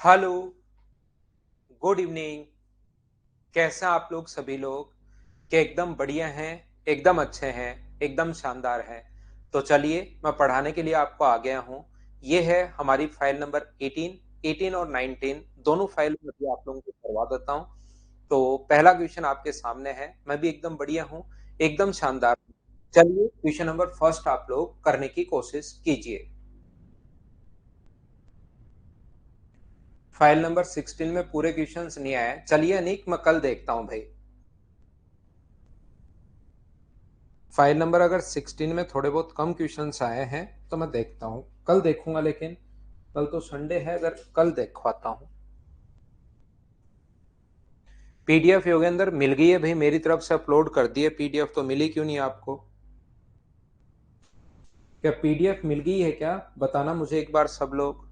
Hello, good evening. कैसा आप लोग सभी लोग? क्या एकदम बढ़िया हैं, एकदम अच्छे हैं, एकदम शानदार हैं? तो चलिए मैं पढ़ाने के लिए आपको आ गया हूँ। ये है हमारी फाइल नंबर 18 और 19 दोनों फाइल में अभी आप लोगों को करवा देता हूँ। तो पहला क्वेश्चन आपके सामने है। मैं भी एकदम बढ़िया हूँ, एकदम शानदार हूँ। चलिए क्वेश्चन नंबर फर्स्ट आप लोग करने की कोशिश कीजिए। फाइल नंबर 16 में पूरे क्वेश्चंस नहीं आए। चलिए अनिक, मैं कल देखता हूँ भाई। फाइल नंबर अगर 16 में थोड़े बहुत कम क्वेश्चंस आए हैं तो मैं देखता हूँ, कल देखूंगा। लेकिन कल तो संडे है, अगर कल देखवाता हूँ। पीडीएफ योगेंद्र मिल गई है भाई, मेरी तरफ से अपलोड कर दी है पीडीएफ। तो मिली क्यों नहीं आपको? क्या पीडीएफ मिल गई है क्या? बताना मुझे एक बार सब लोग।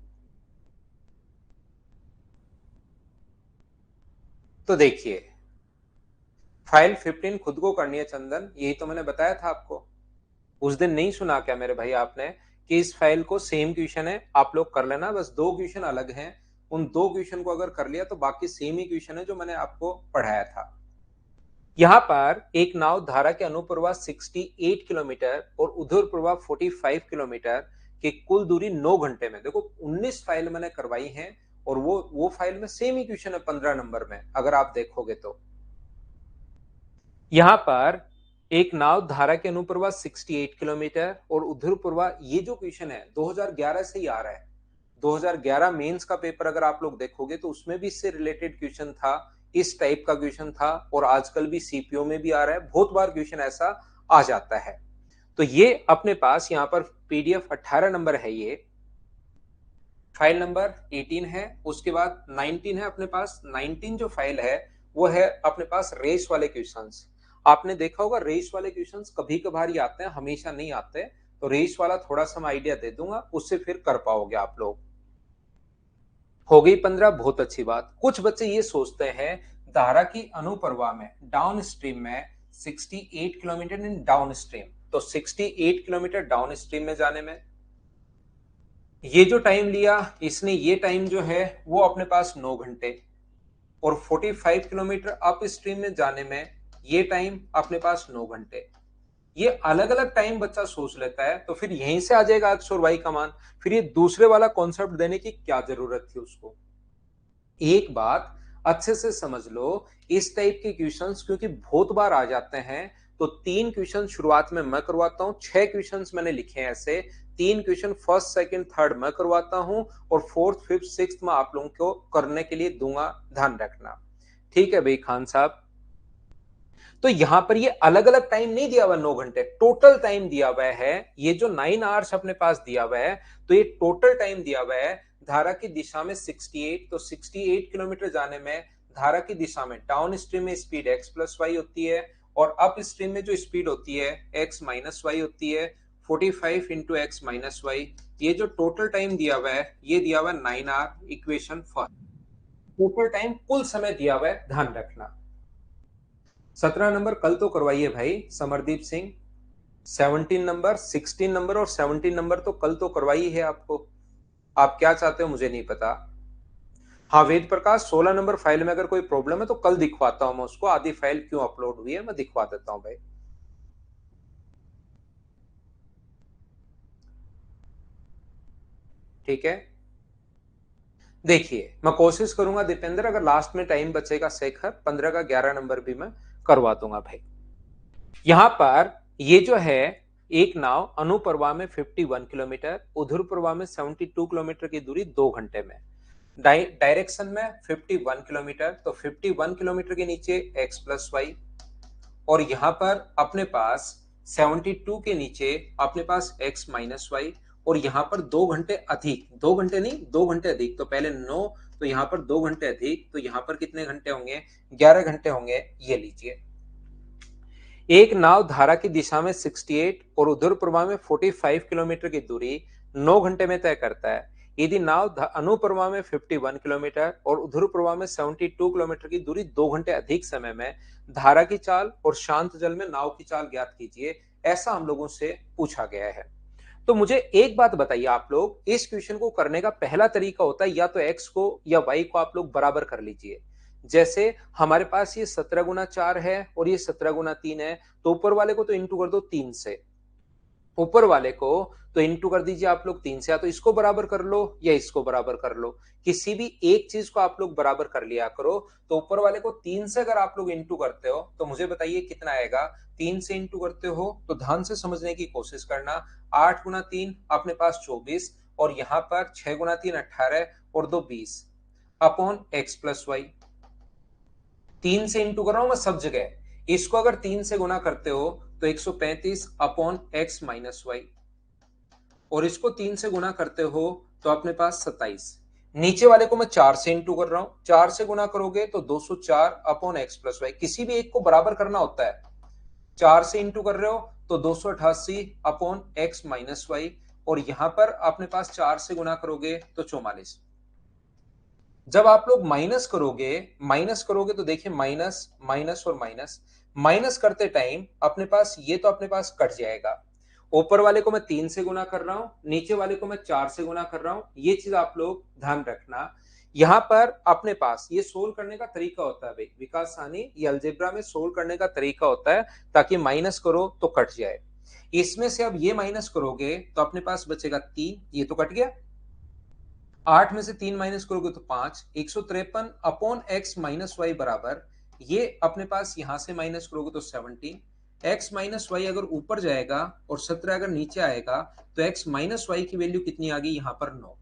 तो देखिए, फाइल 15 खुद को करनी है चंदन, यही तो मैंने बताया था आपको। उस दिन नहीं सुना क्या मेरे भाई आपने कि इस फाइल को सेम क्वेश्चन है, आप लोग कर लेना। बस दो क्वेश्चन अलग हैं, उन दो क्वेश्चन को अगर कर लिया तो बाकी सेम ही क्वेश्चन है जो मैंने आपको पढ़ाया था। यहां पर एक नाव धारा के अनुप्रवाह 68 किलोमीटर और उधुरप्रवाह 45 किलोमीटर की कुल दूरी 9 घंटे में। देखो 19 फाइल मैंने करवाई हैं और वो फाइल में सेम ही क्वेश्चन है 15 नंबर में, अगर आप देखोगे तो। यहां पर एक नाव धारा के अनुप्रवाह 68 किलोमीटर और उधुरप्रवाह, ये जो क्वेश्चन है 2011 से ही आ रहा है। 2011 मेंस का पेपर अगर आप लोग देखोगे तो उसमें भी इससे रिलेटेड क्वेश्चन था, इस टाइप का क्वेश्चन था। और आजकल भी सीपीओ में भी आ रहा है, बहुत बार क्वेश्चन ऐसा आ जाता है। तो ये अपने पास यहाँ पर पीडीएफ 18 नंबर है, ये फाइल नंबर 18 है। उसके बाद 19 है अपने पास। 19 जो फाइल है वो है अपने पास रेस वाले क्वेश्चंस। आपने देखा होगा रेस वाले क्वेश्चंस कभी कभार ही आते हैं, हमेशा नहीं आते। तो रेस वाला थोड़ा सा मैं आइडिया दे दूंगा, उससे फिर कर पाओगे आप लोग। हो गई 15, बहुत अच्छी बात। कुछ बच्चे ये सोचते हैं धारा की अनुप्रवाह में डाउन स्ट्रीम में 68 किलोमीटर इन डाउन स्ट्रीम, तो 68 किलोमीटर डाउन स्ट्रीम में जाने में ये जो टाइम लिया इसने, ये टाइम जो है वो अपने पास 9 घंटे। और 45 किलोमीटर अप स्ट्रीम में जाने में ये टाइम अपने पास 9 घंटे। ये अलग अलग टाइम बच्चा सोच लेता है, तो फिर यहीं से आ जाएगा एक्स और वाई का मान। फिर ये दूसरे वाला कॉन्सेप्ट देने की क्या जरूरत थी उसको? एक बात अच्छे से समझ लो, इस टाइप के क्वेश्चंस क्योंकि बहुत बार आ जाते हैं, तो 3 क्वेश्चन शुरुआत में मैं करवाता हूं। 6 क्वेश्चंस मैंने लिखे हैं ऐसे। 3 क्वेश्चन फर्स्ट सेकंड थर्ड मैं करवाता हूं और फोर्थ फिफ्थ सिक्स्थ में आप लोगों को करने के लिए दूंगा, ध्यान रखना। ठीक है भाई खान साहब। तो यहां पर ये अलग अलग टाइम नहीं दिया हुआ, 9 घंटे टोटल टाइम दिया हुआ है। ये जो 9 आवर्स अपने पास दिया हुआ है, तो ये टोटल टाइम दिया हुआ है। धारा की दिशा में 68, तो 68 किलोमीटर जाने में धारा की दिशा में डाउन स्ट्रीम में स्पीड एक्स प्लस वाई होती है और अप स्ट्रीम में जो स्पीड होती है एक्स माइनस वाई होती है। 45 इंटू एक्स माइनस वाई, ये जो टोटल टाइम दिया हुआ है ये दिया हुआ है 9 hour. Equation first, total time कुल समय दिया हुआ है, ध्यान रखना। 17 नंबर कल तो करवाइए भाई समरदीप सिंह। 17 नंबर, 16 नंबर और 17 नंबर तो कल तो करवाई है आपको। आप क्या चाहते हो मुझे नहीं पता। हाँ वेद प्रकाश, 16 नंबर फाइल में अगर कोई प्रॉब्लम है तो कल दिखवाता हूं मैं उसको। आधी फाइल क्यों अपलोड हुई है मैं दिखवा देता हूं भाई। ठीक है, देखिए मैं कोशिश करूंगा दीपेंद्र, अगर लास्ट में टाइम बचेगा शेखर 15 का 11 नंबर भी मैं करवा दूंगा भाई। यहां पर ये जो है एक नाव अनुप्रवाह में 51 किलोमीटर, उधुरप्रवाह में 72 किलोमीटर की दूरी 2 घंटे में। डायरेक्शन में 51 किलोमीटर, तो 51 किलोमीटर के नीचे x प्लस वाई। और यहां पर अपने पास 72 के नीचे अपने पास x माइनस वाई। और यहां पर 2 घंटे अधिक, 2 घंटे नहीं 2 घंटे अधिक, तो पहले 9, तो यहां पर 2 घंटे अधिक, तो यहां पर कितने घंटे होंगे? 11 घंटे होंगे। ये लीजिए, एक नाव धारा की दिशा में 68 और उधर प्रवाह में 45 किलोमीटर की दूरी 9 घंटे में तय करता है। यदि नाव अनुप्रवाह में 51 किलोमीटर और उधर प्रवाह में 72 किलोमीटर की दूरी 2 घंटे अधिक समय में धारा की चाल और शांत जल में नाव की चाल ज्ञात कीजिए, ऐसा हम लोगों से पूछा गया है। तो मुझे एक बात बताइए, आप लोग इस क्वेश्चन को करने का पहला तरीका होता है या तो x को या y को आप लोग बराबर कर लीजिए। जैसे हमारे पास ये 17 गुना 4 है और ये 17 गुना 3 है, तो ऊपर वाले को तो इंटू कर दो 3 से, ऊपर वाले को तो इंटू कर दीजिए आप लोग 3 से, या तो इसको बराबर कर लो या इसको बराबर कर लो, किसी भी एक चीज को आप लोग बराबर कर लिया करो। तो ऊपर वाले को 3 से अगर आप लोग इंटू करते हो तो मुझे बताइए कितना आएगा। 3 से इंटू करते हो तो ध्यान से समझने की कोशिश करना। 8 गुना 3 अपने पास 24, और यहां पर 6 गुना 3 18 और 2 20 अपॉन एक्स प्लस वाई। 3 से इंटू कर रहा हूं मैं सब जगह, इसको अगर 3 से गुना करते हो तो 135 अपॉन एक्स माइनस वाई, और इसको 3 से गुना करते हो तो अपने पास 27। नीचे वाले को मैं 4 से इंटू कर रहा हूं, 4 से गुना करोगे तो 204 अपॉन एक्स प्लस वाई। किसी भी एक को बराबर करना होता है, 4 से इंटू कर रहे हो तो 288 अपॉन एक्स माइनस वाई, और यहां पर अपने पास 4 से गुना करोगे तो 44। जब आप लोग माइनस करोगे तो देखिए माइनस माइनस और माइनस, माइनस करते टाइम अपने पास ये तो अपने पास कट जाएगा। ऊपर वाले को मैं 3 से गुना कर रहा हूं, नीचे वाले को मैं 4 से गुना कर रहा हूं, ये चीज आप लोग ध्यान रखना। यहां पर अपने पास ये सोल्व करने का तरीका होता है भाई विकास सानी, ये अलजेब्रा में सोल्व करने का तरीका होता है, ताकि माइनस करो तो कट जाए। इसमें से अब ये माइनस करोगे तो अपने पास बचेगा 3, ये तो कट गया। 8 में से 3 माइनस करोगे तो 5, 153 अपॉन एक्स माइनस वाई बराबर, ये अपने पास यहां से माइनस करोगे तो 17। एक्स माइनस वाई अगर ऊपर जाएगा और 17 अगर नीचे आएगा तो एक्स माइनस वाई की वैल्यू कितनी आ गई यहां पर 9।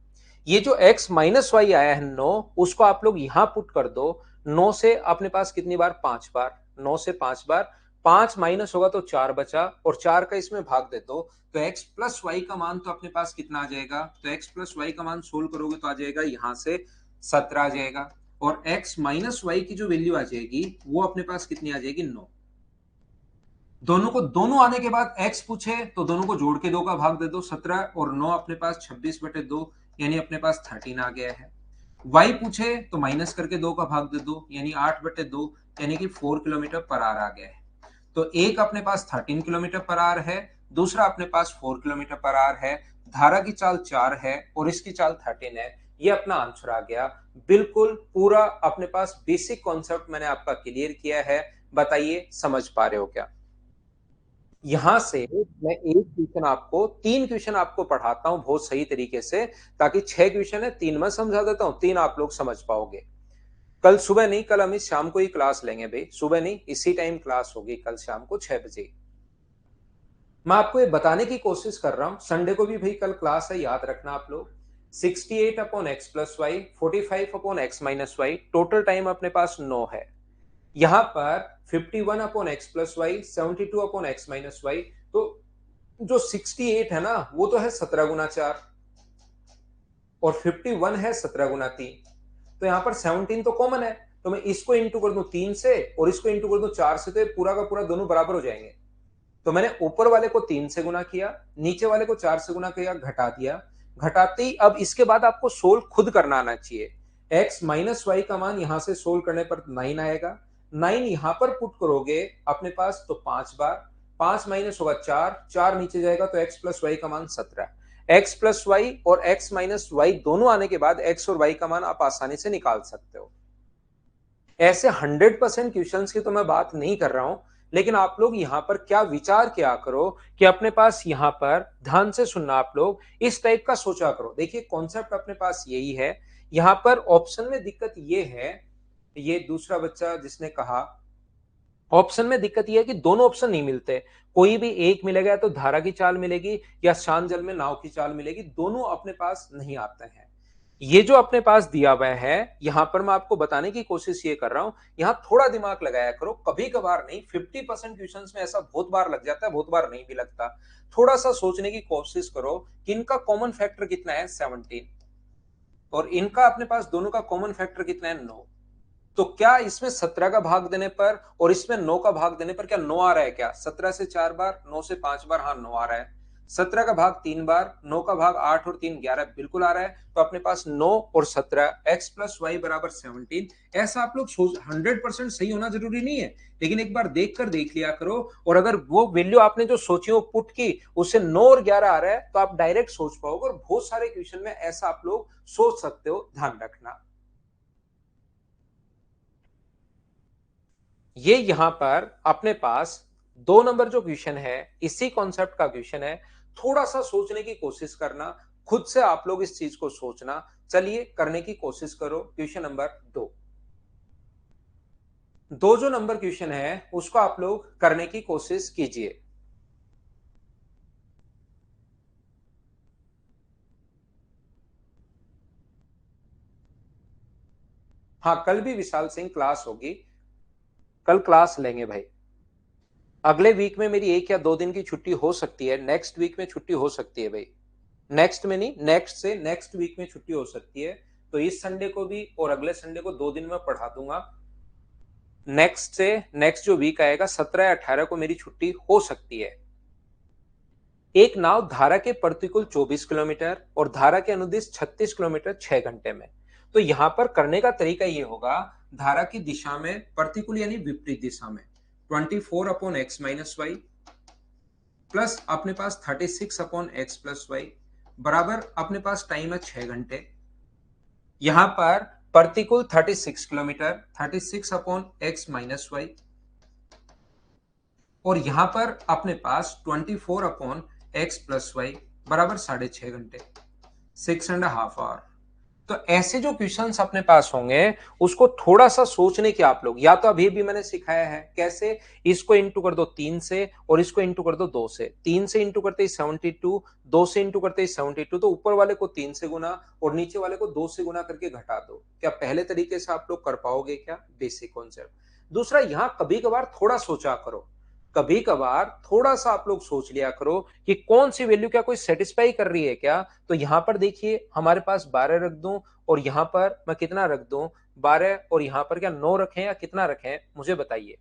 ये जो एक्स माइनस वाई आया है 9, उसको आप लोग यहां पुट कर दो। 9 से अपने पास कितनी बार, 5 बार, 9 से 5 बार, 5 माइनस होगा तो 4 बचा, और 4 का इसमें भाग दे दो तो x प्लस वाई का मान तो अपने पास कितना आ जाएगा, तो x प्लस वाई का मान सोल्व करोगे तो आ जाएगा यहां से 17 आ जाएगा, और x माइनस वाई की जो वैल्यू आ जाएगी वो अपने पास कितनी आ जाएगी 9। दोनों आने के बाद x पूछे तो दोनों को जोड़ के 2 का भाग दे दो, 17 और 9 अपने पास 26/2, यानी अपने पास 13 आ गया है। y पूछे तो माइनस करके 2 का भाग दे दो, यानी 8/2, यानी कि 4 किलोमीटर पर आवर आ गया है। तो एक अपने पास 13 किलोमीटर पर आवर है, दूसरा अपने पास 4 किलोमीटर पर आवर है, धारा की चाल 4 है और इसकी चाल 13 है। ये अपना आंसर आ गया। बिल्कुल पूरा अपने पास बेसिक कॉन्सेप्ट मैंने आपका क्लियर किया है। बताइए समझ पा रहे हो क्या? यहां से मैं एक क्वेश्चन आपको, 3 क्वेश्चन आपको पढ़ाता हूं बहुत सही तरीके से, ताकि 6 क्वेश्चन है, 3 मैं समझा देता हूं, 3 आप लोग समझ पाओगे। कल सुबह नहीं, कल हम इस शाम को ही क्लास लेंगे भाई, सुबह नहीं इसी टाइम क्लास होगी कल शाम को 6 बजे। मैं आपको ये बताने की कोशिश कर रहा हूं, संडे को भी भाई कल क्लास है, याद रखना आप लोग। 68 upon x plus y, 45 upon x minus y, total time अपने पास 9 है। यहां पर 51 upon x plus y, 72 upon x minus y, तो जो 68 है ना वो तो है 17 गुना 4, और 51 है 17 गुना 3, तो यहां पर 17 तो कॉमन है, तो मैं इसको इंटू कर दूं 3 से और इसको इंटू कर दूं 4 से, तो ये पूरा का पूरा दोनों बराबर हो जाएंगे। तो मैंने ऊपर वाले को 3 से गुना किया, नीचे वाले को 4 से गुना किया, घटा दिया। घटाते ही अब इसके बाद आपको सोल्व खुद करना आना चाहिए। x माइनस वाई का मान यहां से सोल्व करने पर 9 आएगा, 9 यहां पर पुट करोगे अपने पास तो 5 बार, 5 माइनस होगा 4, 4 नीचे जाएगा तो x प्लस वाई का मान 17। x प्लस वाई और x माइनस वाई दोनों आने के बाद x और y का मान आप आसानी से निकाल सकते हो। ऐसे 100% क्वेश्चंस की तो मैं बात नहीं कर रहा हूं, लेकिन आप लोग यहां पर क्या विचार किया करो कि अपने पास यहां पर ध्यान से सुनना, आप लोग इस टाइप का सोचा करो। देखिए कॉन्सेप्ट अपने पास यही है। यहां पर ऑप्शन में दिक्कत ये है, ये दूसरा बच्चा जिसने कहा ऑप्शन में दिक्कत यह है कि दोनों ऑप्शन नहीं मिलते, कोई भी एक मिलेगा तो धारा की चाल मिलेगी या शांत जल में नाव की चाल मिलेगी, दोनों अपने पास नहीं आते हैं। ये जो अपने पास दिया हुआ है, यहां पर मैं आपको बताने की कोशिश ये कर रहा हूं, यहां थोड़ा दिमाग लगाया करो, कभी कभार नहीं, 50% क्वेश्चंस में ऐसा बहुत बार लग जाता है, बहुत बार नहीं भी लगता। थोड़ा सा सोचने की कोशिश करो कि इनका कॉमन फैक्टर कितना है 17, और इनका अपने पास दोनों का कॉमन फैक्टर कितना है 9। तो क्या इसमें 17 का भाग देने पर और इसमें 9 का भाग देने पर क्या 9 आ रहा है क्या? 17 से 4 बार, 9 से 5 बार, हाँ 9 आ रहा है। 17 का भाग 3 बार, 9 का भाग 8 और 3 11 बिल्कुल आ रहा है। तो अपने पास 9 और 17 x प्लस वाई बराबर 17। ऐसा आप लोग सोच 100% सही होना जरूरी नहीं है, लेकिन एक बार देख कर देख लिया करो। और अगर वो वैल्यू आपने जो सोची वो पुट की, उससे 9 और 11 आ रहा है, तो आप डायरेक्ट सोच पाओगे। और बहुत सारे क्वेश्चन में ऐसा आप लोग सोच सकते हो, ध्यान रखना। ये यहां पर अपने पास 2 नंबर जो क्वेश्चन है, इसी कॉन्सेप्ट का क्वेश्चन है। थोड़ा सा सोचने की कोशिश करना, खुद से आप लोग इस चीज को सोचना। चलिए करने की कोशिश करो। क्वेश्चन नंबर 2 जो नंबर क्वेश्चन है उसको आप लोग करने की कोशिश कीजिए। हाँ, कल भी विशाल सिंह क्लास होगी, कल क्लास लेंगे भाई। अगले वीक में मेरी 1 या 2 दिन की छुट्टी हो सकती है, नेक्स्ट वीक में छुट्टी हो सकती है भाई। नेक्स्ट में नहीं, नेक्स्ट से नेक्स्ट वीक में छुट्टी हो सकती है। तो इस संडे को भी और अगले संडे को 2 दिन में पढ़ा दूंगा। नेक्स्ट से नेक्स्ट जो वीक आएगा 17 या 18 को मेरी छुट्टी हो सकती है। एक नाव धारा के प्रतिकूल 24 किलोमीटर और धारा के अनुदिश 36 किलोमीटर 6 घंटे में। तो यहां पर करने का तरीका ये होगा, धारा की दिशा में प्रतिकूल यानी विपरीत दिशा में 24 upon x minus y plus अपने पास 36 अपॉन एक्स प्लस वाई बराबर अपने पास टाइम है 6 घंटे। यहां पर प्रतिकूल 36 kilometre 36 upon x minus y, और यहां पर अपने पास 24 अपॉन एक्स प्लस वाई बराबर 6.5 घंटे, 6.5 आवर। तो ऐसे जो क्वेश्चंस अपने पास होंगे उसको थोड़ा सा सोचने की आप लोग, या तो अभी भी मैंने सिखाया है कैसे, इसको इंटू कर दो 3 से और इसको इंटू कर दो 2 से। 3 से इंटू करते ही 72, 2 से इंटू करते ही 72। तो ऊपर वाले को 3 से गुना और नीचे वाले को 2 से गुना करके घटा दो। क्या पहले तरीके से आप लोग कर पाओगे क्या? Basic concept. दूसरा, यहां कभी कभार थोड़ा सोचा करो, कभी कभार थोड़ा सा आप लोग सोच लिया करो कि कौन सी वैल्यू क्या कोई सेटिस्फाई कर रही है क्या। तो यहां पर देखिए हमारे पास 12 रख दूं और यहां पर मैं कितना रख दूं, 12, और यहां पर क्या 9 रखें या कितना रखें, मुझे बताइए।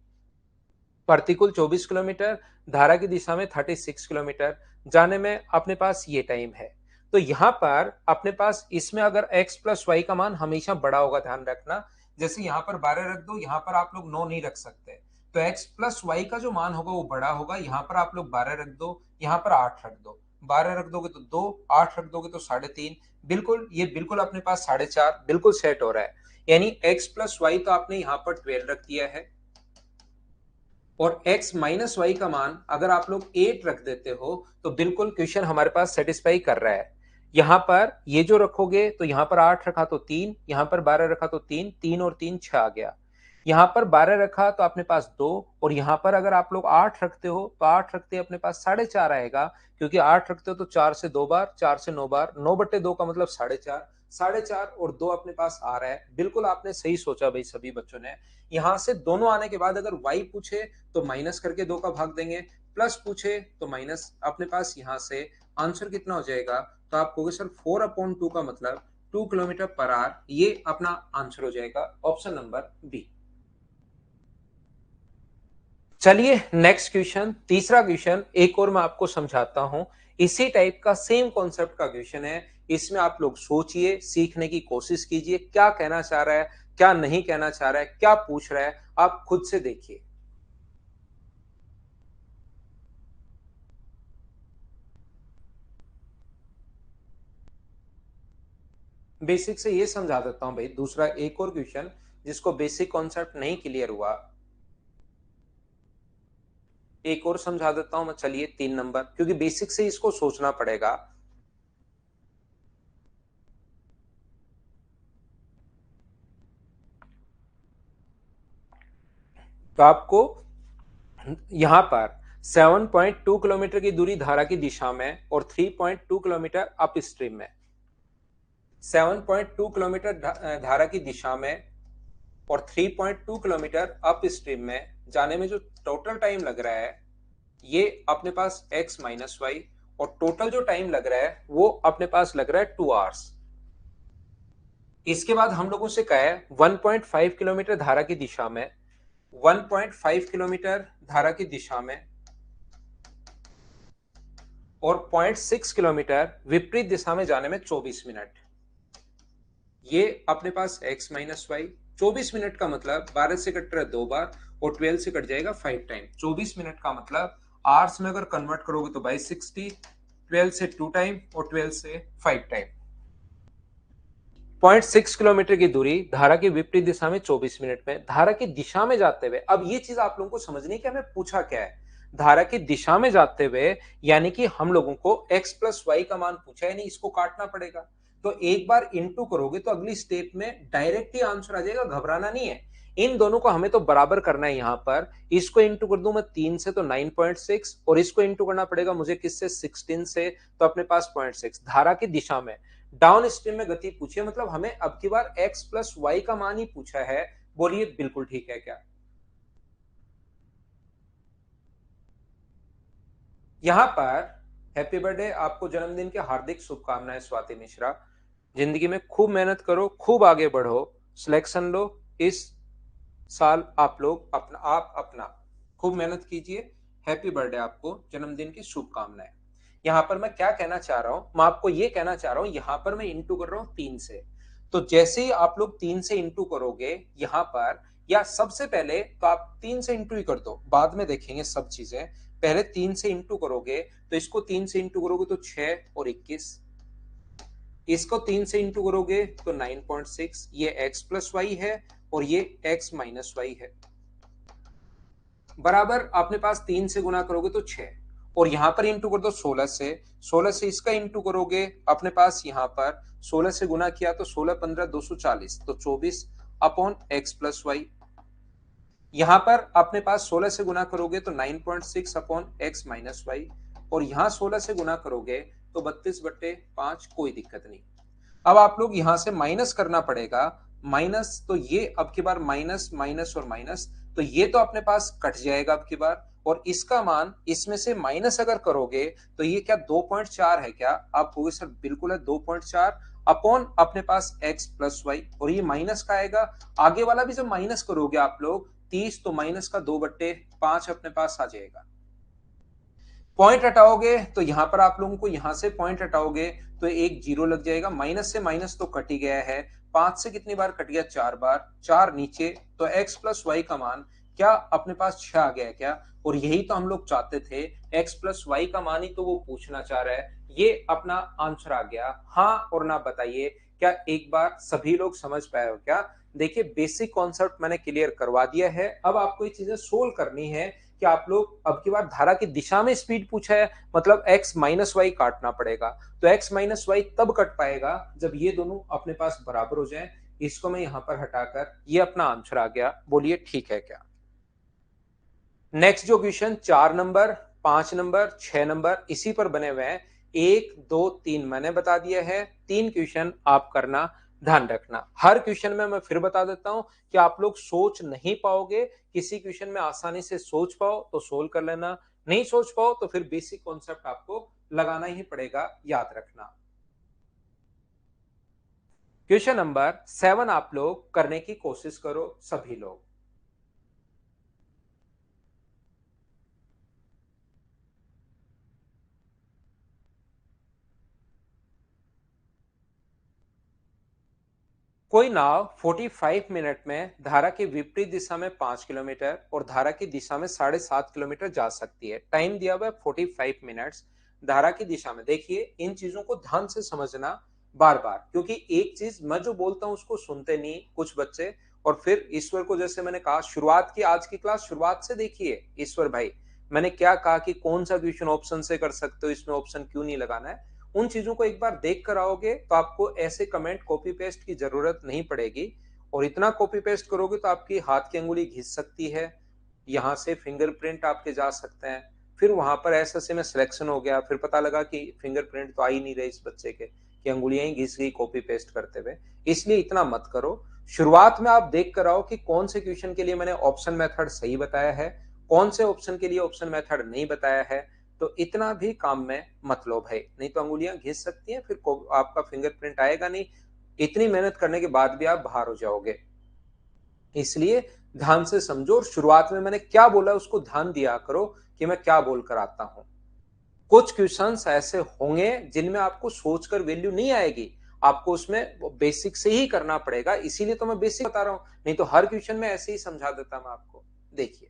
प्रतिकूल 24 किलोमीटर, धारा की दिशा में 36 किलोमीटर, जाने में अपने पास ये टाइम है। तो यहां पर अपने पास इसमें अगर x प्लस वाई का मान हमेशा बड़ा होगा, ध्यान रखना। जैसे यहां पर 12 रख दो, यहां पर आप लोग 9 नहीं रख सकते। तो x प्लस वाई का जो मान होगा वो बड़ा होगा। यहां पर आप लोग 12 रख दो, यहां पर 8 रख दो। 12 रख दोगे तो 2, 8 रख दोगे तो 3.5। बिल्कुल, ये बिल्कुल अपने पास 4.5 बिल्कुल सेट हो रहा है। यानी x प्लस वाई तो आपने यहां पर 12 रख दिया है, और x माइनस वाई का मान अगर आप लोग 8 रख देते हो तो बिल्कुल क्वेश्चन हमारे पास सेटिस्फाई कर रहा है। यहां पर ये जो रखोगे तो यहां पर 8 रखा तो 3, यहां पर 12 रखा तो 3, 3 और 3 6 आ गया। यहां पर 12 रखा तो अपने पास 2, और यहां पर अगर आप लोग 8 रखते हो तो 8 रखते अपने पास 4.5 आएगा, क्योंकि 8 रखते हो तो 4 से 2 बार, 4 से 9 बार, 9/2 का मतलब 4.5। 4.5 और 2 अपने पास आ रहा है। बिल्कुल आपने सही सोचा भाई सभी बच्चों ने। यहां से दोनों आने के बाद अगर y पूछे तो माइनस करके 2 का भाग देंगे, प्लस पूछे तो माइनस। अपने पास यहां से आंसर कितना हो जाएगा, तो आप कहोगे सर 4/2 का मतलब 2 किलोमीटर पर आवर। ये अपना आंसर हो जाएगा, ऑप्शन नंबर बी। चलिए नेक्स्ट क्वेश्चन, तीसरा क्वेश्चन एक और मैं आपको समझाता हूं। इसी टाइप का सेम कॉन्सेप्ट का क्वेश्चन है। इसमें आप लोग सोचिए, सीखने की कोशिश कीजिए, क्या कहना चाह रहा है, क्या नहीं कहना चाह रहा है, क्या पूछ रहा है, आप खुद से देखिए। बेसिक से ये समझा देता हूं भाई, दूसरा एक और क्वेश्चन जिसको बेसिक कॉन्सेप्ट नहीं क्लियर हुआ, एक और समझा देता हूं मैं। चलिए 3 नंबर, क्योंकि बेसिक से इसको सोचना पड़ेगा। तो आपको यहां पर 7.2 किलोमीटर की दूरी धारा की दिशा में और 3.2 किलोमीटर अप स्ट्रीम में, 7.2 किलोमीटर धारा की दिशा में और 3.2 किलोमीटर अप स्ट्रीम में जाने में जो टोटल टाइम लग रहा है, ये अपने पास x माइनस वाई, और टोटल जो टाइम लग रहा है वो अपने पास लग रहा है 2 आवर्स। इसके बाद हम लोगों से कहा है 1.5 किलोमीटर धारा की दिशा में, 1.5 किलोमीटर धारा की दिशा में और 0.6 किलोमीटर विपरीत दिशा में जाने में 24 मिनट। ये अपने पास x माइनस वाई, 24 मिनट का मतलब 12 से कट रहा है 2 बार और 12 से कट जाएगा 5 टाइम। 24 मिनट का मतलब आवर्स में अगर कन्वर्ट करोगे तो बाई 60, 12 से 2 टाइम और 12 से 5 टाइम। 0.6 किलोमीटर की दूरी धारा की विपरीत दिशा में 24 मिनट में, धारा की दिशा में जाते हुए। अब ये चीज आप लोगों को समझनी है कि हमें पूछा क्या है। धारा की दिशा में जाते हुए यानी कि हम लोगों को x प्लस वाई का मान पूछा है, नहीं इसको काटना पड़ेगा। तो एक बार इंटू करोगे तो अगली स्टेप में डायरेक्ट ही आंसर आ जाएगा, घबराना नहीं है। इन दोनों को हमें तो बराबर करना है। यहां पर इसको इंटू कर दूं मैं 3 से तो 9.6 और इसको इंटू करना पड़ेगा मुझे किससे 16 से, तो अपने पास 0.6। धारा की दिशा में डाउन स्ट्रीम में गति पूछी है, मतलब हमें अब की बार x प्लस वाई का मान ही पूछा है। बोलिए बिल्कुल ठीक है क्या? यहां पर हैप्पी बर्थडे, आपको जन्मदिन की हार्दिक शुभकामनाएं स्वाति मिश्रा। जिंदगी में खूब मेहनत करो, खूब आगे बढ़ो, सिलेक्शन लो। इस साल आप लोग अपना खूब मेहनत कीजिए। हैप्पी बर्थडे, आपको जन्मदिन की शुभकामनाएं। यहां पर मैं क्या कहना चाह रहा हूं, मैं आपको ये कहना चाह रहा हूं, यहां पर मैं इंटू कर रहा हूं 3 से। तो जैसे ही आप लोग 3 से इंटू करोगे यहां पर, या सबसे पहले तो आप 3 से इंटू ही कर दो, बाद में देखेंगे सब चीजें। पहले 3 से इंटू करोगे तो इसको 3 से इंटू करोगे तो 6 और 21, इसको 3 से इंटू करोगे तो 9.6। ये x प्लस वाई है और ये x माइनस वाई है, बराबर अपने पास 3 से गुना करोगे तो 6 और यहां पर इंटू कर दो 16 से। 16 से इसका इंटू करोगे अपने पास यहां पर 16 से गुना किया तो 16 15 240, तो 24 अपॉन x प्लस वाई। यहां पर अपने पास 16 से गुना करोगे तो 9.6 अपॉन x माइनस वाई, और यहां 16 से गुना करोगे तो 32/5, कोई दिक्कत नहीं। अब आप लोग यहां से माइनस करना पड़ेगा, माइनस तो ये अब की बार माइनस माइनस और माइनस, तो ये तो अपने पास कट जाएगा अब की बार, और इसका मान इसमें से माइनस अगर करोगे तो ये क्या 2.4 है क्या? आप कहोगे सर बिल्कुल है 2.4 अपॉन अपने पास x प्लस वाई, और ये माइनस का आएगा। आगे वाला भी जब माइनस करोगे आप लोग 30, तो माइनस का 2/5 अपने पास आ जाएगा। पॉइंट हटाओगे तो यहां पर आप लोगों को यहां से पॉइंट हटाओगे तो एक जीरो लग जाएगा, माइनस से माइनस तो कट ही गया है। 5 से कितनी बार कट गया? 4 बार, 4 नीचे, तो x प्लस वाई का मान क्या अपने पास 6 आ गया क्या? और यही तो हम लोग चाहते थे, x प्लस वाई का मान ही तो वो पूछना चाह रहा है। ये अपना आंसर आ गया। हाँ और ना बताइए, क्या एक बार सभी लोग समझ पाए हो क्या? देखिए बेसिक कॉन्सेप्ट मैंने क्लियर करवा दिया है, अब आपको ये चीजें सोल्व करनी है कि आप लोग अब की बार धारा की दिशा में स्पीड पूछा है, मतलब x माइनस वाई काटना पड़ेगा। तो x माइनस वाई तब कट पाएगा जब ये दोनों अपने पास बराबर हो जाएं। इसको मैं यहां पर हटाकर ये अपना आंसर आ गया। बोलिए ठीक है क्या? नेक्स्ट जो क्वेश्चन 4 नंबर, 5 नंबर, 6 नंबर इसी पर बने हुए हैं। 1 2 3 मैंने बता दिया है, 3 क्वेश्चन आप करना, ध्यान रखना। हर क्वेश्चन में मैं फिर बता देता हूं कि आप लोग सोच नहीं पाओगे, किसी क्वेश्चन में आसानी से सोच पाओ तो सोल्व कर लेना, नहीं सोच पाओ तो फिर बेसिक कॉन्सेप्ट आपको लगाना ही पड़ेगा, याद रखना। क्वेश्चन नंबर 7 आप लोग करने की कोशिश करो सभी लोग। कोई नाव 45 मिनट में धारा की विपरीत दिशा में 5 किलोमीटर और धारा की दिशा में 7.5 किलोमीटर जा सकती है। टाइम दिया हुआ है 45 मिनट्स। धारा की दिशा में, देखिए इन चीजों को ध्यान से समझना बार बार, क्योंकि एक चीज मैं जो बोलता हूं उसको सुनते नहीं कुछ बच्चे, और फिर ईश्वर को, जैसे मैंने कहा शुरुआत की, आज की क्लास शुरुआत से देखिए ईश्वर भाई, मैंने क्या कहा कि कौन सा क्वेश्चन ऑप्शन से कर सकते हो, इसमें ऑप्शन क्यों नहीं लगाना है। उन चीजों को एक बार देख कर आओगे तो आपको ऐसे कमेंट कॉपी पेस्ट की जरूरत नहीं पड़ेगी, और इतना कॉपी पेस्ट करोगे तो आपकी हाथ की अंगुली घिस सकती है, यहां से फिंगरप्रिंट आपके जा सकते हैं। फिर वहां पर ऐसे में सिलेक्शन हो गया, फिर पता लगा कि फिंगरप्रिंट तो आ ही नहीं रहे इस बच्चे के, कि अंगुलियां ही घिस गई कॉपी पेस्ट करते हुए। इसलिए इतना मत करो। शुरुआत में आप देख कर आओ कि कौन से क्वेश्चन के लिए मैंने ऑप्शन मेथड सही बताया है, कौन से ऑप्शन के लिए ऑप्शन मेथड नहीं बताया है। तो इतना भी काम में मत लो भाई, नहीं तो अंगुलियां घिस सकती हैं, फिर आपका फिंगरप्रिंट आएगा नहीं। इतनी मेहनत करने के बाद भी आप बाहर हो जाओगे। इसलिए ध्यान से समझो, और शुरुआत में मैंने क्या बोला उसको ध्यान दिया करो कि मैं क्या बोल कर आता हूं। कुछ क्वेश्चंस ऐसे होंगे जिनमें आपको सोचकर वैल्यू नहीं आएगी, आपको उसमें बेसिक से ही करना पड़ेगा, इसीलिए तो मैं बेसिक बता रहा हूं, नहीं तो हर क्वेश्चन में ऐसे ही समझा देता मैं आपको। देखिए,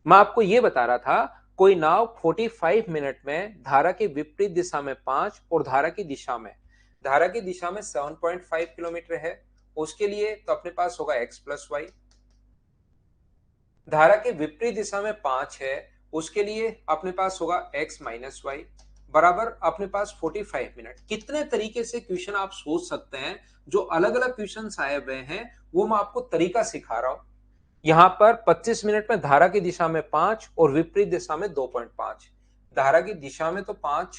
मैं आपको यह बता रहा था, कोई नाव 45 मिनट में धारा के विपरीत दिशा में 5 और धारा की दिशा में 7.5 किलोमीटर है, उसके लिए तो अपने पास होगा x प्लस वाई। धारा के विपरीत दिशा में 5 है, उसके लिए अपने पास होगा x माइनस वाई बराबर अपने पास 45 मिनट। कितने तरीके से क्वेश्चन आप सोच सकते हैं, जो अलग अलग क्वेश्चन आए हुए हैं वो मैं आपको तरीका सिखा रहा हूं। यहां पर 25 मिनट में धारा की दिशा में 5 और विपरीत दिशा में 2.5। धारा की दिशा में तो 5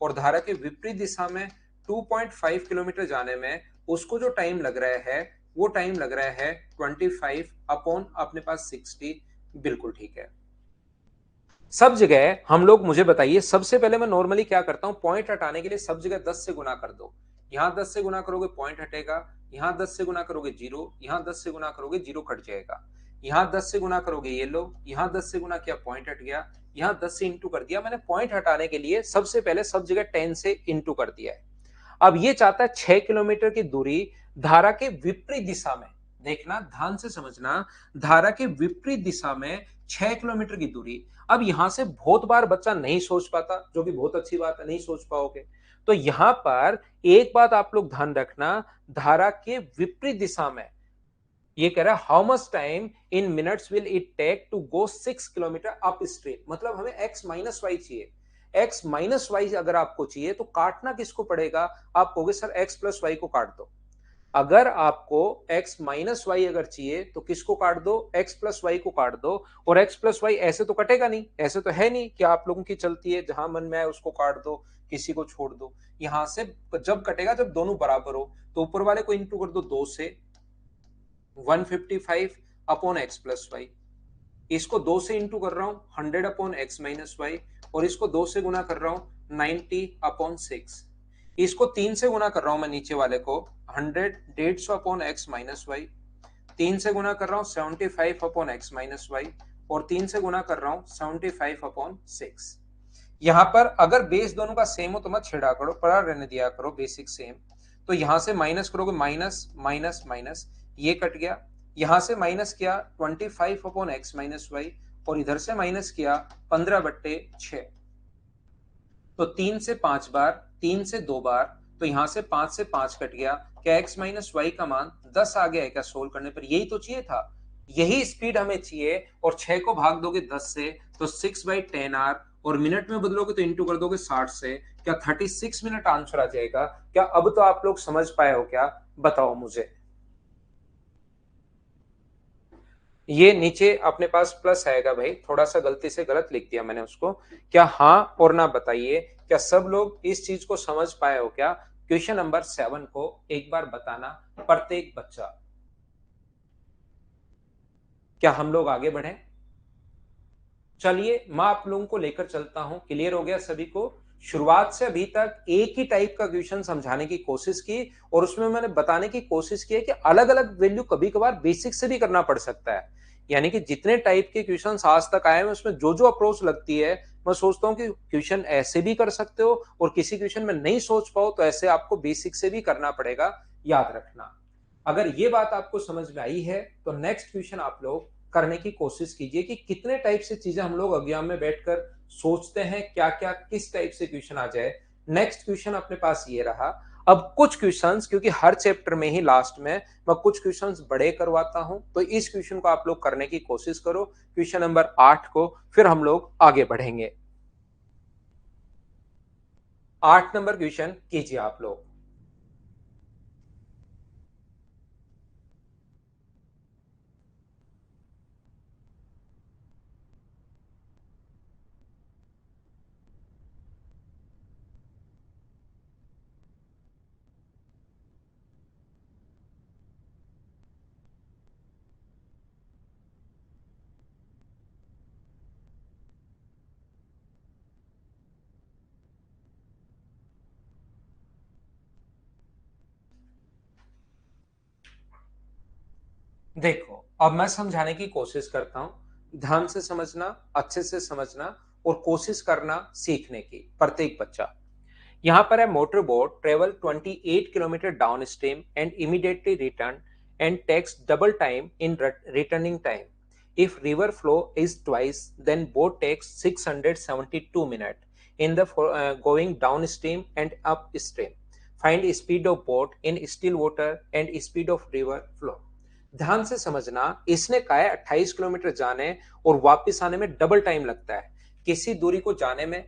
और धारा के विपरीत दिशा में 2.5 किलोमीटर जाने में उसको जो टाइम लग रहा है वो टाइम लग रहा है 25 अपॉन अपने पास 60। बिल्कुल ठीक है। सब जगह हम लोग, मुझे बताइए, सबसे पहले मैं नॉर्मली क्या करता हूं, पॉइंट हटाने के लिए सब जगह 10 से गुना कर दो। यहां 10 से गुना करोगे पॉइंट हटेगा, यहां 10 से गुना करोगे जीरो, यहां 10 से गुना करोगे जीरो कट जाएगा, यहां 10 से गुना करोगे ये लो, यहां 10 से गुना किया पॉइंट हट गया, यहां 10 से इंटू कर दिया। मैंने पॉइंट हटाने के लिए सबसे पहले सब जगह 10 से इंटू कर दिया है। अब ये चाहता है 6 किलोमीटर की दूरी धारा के विपरीत दिशा में। देखना, ध्यान से समझना, धारा के विपरीत दिशा में 6 किलोमीटर की दूरी। अब यहां से बहुत बार बच्चा नहीं सोच पाता, जो कि बहुत अच्छी बात है, नहीं सोच पाओगे। तो यहां पर एक बात आप लोग ध्यान रखना, धारा के विपरीत दिशा में ये कह रहा है how much time in minutes will it take to go 6 kilometre up stream. मतलब हमें एक्स माइनस वाई चाहिए। एक्स माइनस वाई अगर आपको चाहिए तो काटना किसको पड़ेगा, आप कहोगे सर एक्स प्लस वाई को काट दो। अगर आपको x माइनस वाई अगर चाहिए तो किसको काट दो, x प्लस वाई को काट दो। और x प्लस वाई ऐसे तो कटेगा नहीं, ऐसे तो है नहीं कि आप लोगों की चलती है जहां मन में आए उसको काट दो, किसी को छोड़ दो। यहां से जब कटेगा जब दोनों बराबर हो, तो ऊपर वाले को इंटू कर दो 2 से, 155 अपॉन एक्स प्लस वाई। इसको 2 से इंटू कर रहा हूं 100 अपॉन एक्स माइनस वाई, और इसको 2 से गुना कर रहा हूं 90 अपॉन 6। इसको 3 से गुना कर रहा हूं मैं नीचे वाले को 100 150 अपॉन एक्स माइनस वाई, 3 से गुना कर रहा हूं 75 अपॉन एक्स माइनस वाई, और 3 से गुना कर रहा हूं 75 अपॉन 6। यहां पर अगर बेस दोनों का सेम हो तो मत छेड़ा करो, पड़ा रहने दिया करो बेसिक सेम। तो यहां से माइनस करोगे माइनस माइनस माइनस, ये कट गया। यहां से माइनस किया 25 अपॉन एक्स माइनस वाई, और इधर से माइनस किया 15/6। तो 3 से 5 बार, 3 से 2 बार, तो यहां से 5 से 5 कट गया। क्या एक्स माइनस वाई का मान 10 आ गया है क्या सोल्व करने पर? यही तो चाहिए था, यही स्पीड हमें चाहिए। और 6 को भाग दोगे 10 से तो 6/10 आर, और मिनट में बदलोगे तो इंटू कर दोगे 60 से। क्या 36 मिनट आंसर आ जाएगा? क्या अब तो आप लोग समझ पाए हो क्या? बताओ मुझे। ये नीचे अपने पास प्लस आएगा भाई, थोड़ा सा गलती से गलत लिख दिया मैंने उसको। क्या हाँ और ना बताइए, क्या सब लोग इस चीज को समझ पाए हो क्या? क्वेश्चन नंबर 7 को एक बार बताना प्रत्येक बच्चा। क्या हम लोग आगे बढ़े? चलिए मैं आप लोगों को लेकर चलता हूं। क्लियर हो गया सभी को? शुरुआत से अभी तक एक ही टाइप का क्वेश्चन समझाने की कोशिश की, और उसमें मैंने बताने की कोशिश की है कि अलग अलग वैल्यू कभी कभार बेसिक से भी करना पड़ सकता है। यानी कि जितने टाइप के क्वेश्चन आज तक आए हैं उसमें जो जो अप्रोच लगती है, मैं सोचता हूं कि क्वेश्चन ऐसे भी कर सकते हो, और किसी क्वेश्चन में नहीं सोच पाओ तो ऐसे आपको बेसिक से भी करना पड़ेगा। याद रखना, अगर ये बात आपको समझ में आई है तो नेक्स्ट क्वेश्चन आप लोग करने की कोशिश कीजिए कि कितने टाइप से चीजें हम लोग एग्जाम में बैठकर सोचते हैं, क्या क्या किस टाइप से क्वेश्चन आ जाए। नेक्स्ट क्वेश्चन अपने पास ये रहा। अब कुछ क्वेश्चंस, क्योंकि हर चैप्टर में ही लास्ट में मैं कुछ क्वेश्चंस बड़े करवाता हूं, तो इस क्वेश्चन को आप लोग करने की कोशिश करो, क्वेश्चन नंबर 8 को, फिर हम लोग आगे बढ़ेंगे। 8 नंबर क्वेश्चन कीजिए आप लोग। देखो, अब मैं समझाने की कोशिश करता हूं, ध्यान से समझना, अच्छे से समझना, और कोशिश करना सीखने की, प्रत्येक बच्चा। यहाँ पर है motor boat travel 28 kilometre down stream and immediately return and takes double time in returning time. If river flow is twice then boat takes 672 minute in the going down stream and up stream. Find speed of boat in still water and speed of river flow. ध्यान से समझना, इसने कहा है 28 kilometre जाने और वापस आने में डबल टाइम लगता है। किसी दूरी को जाने में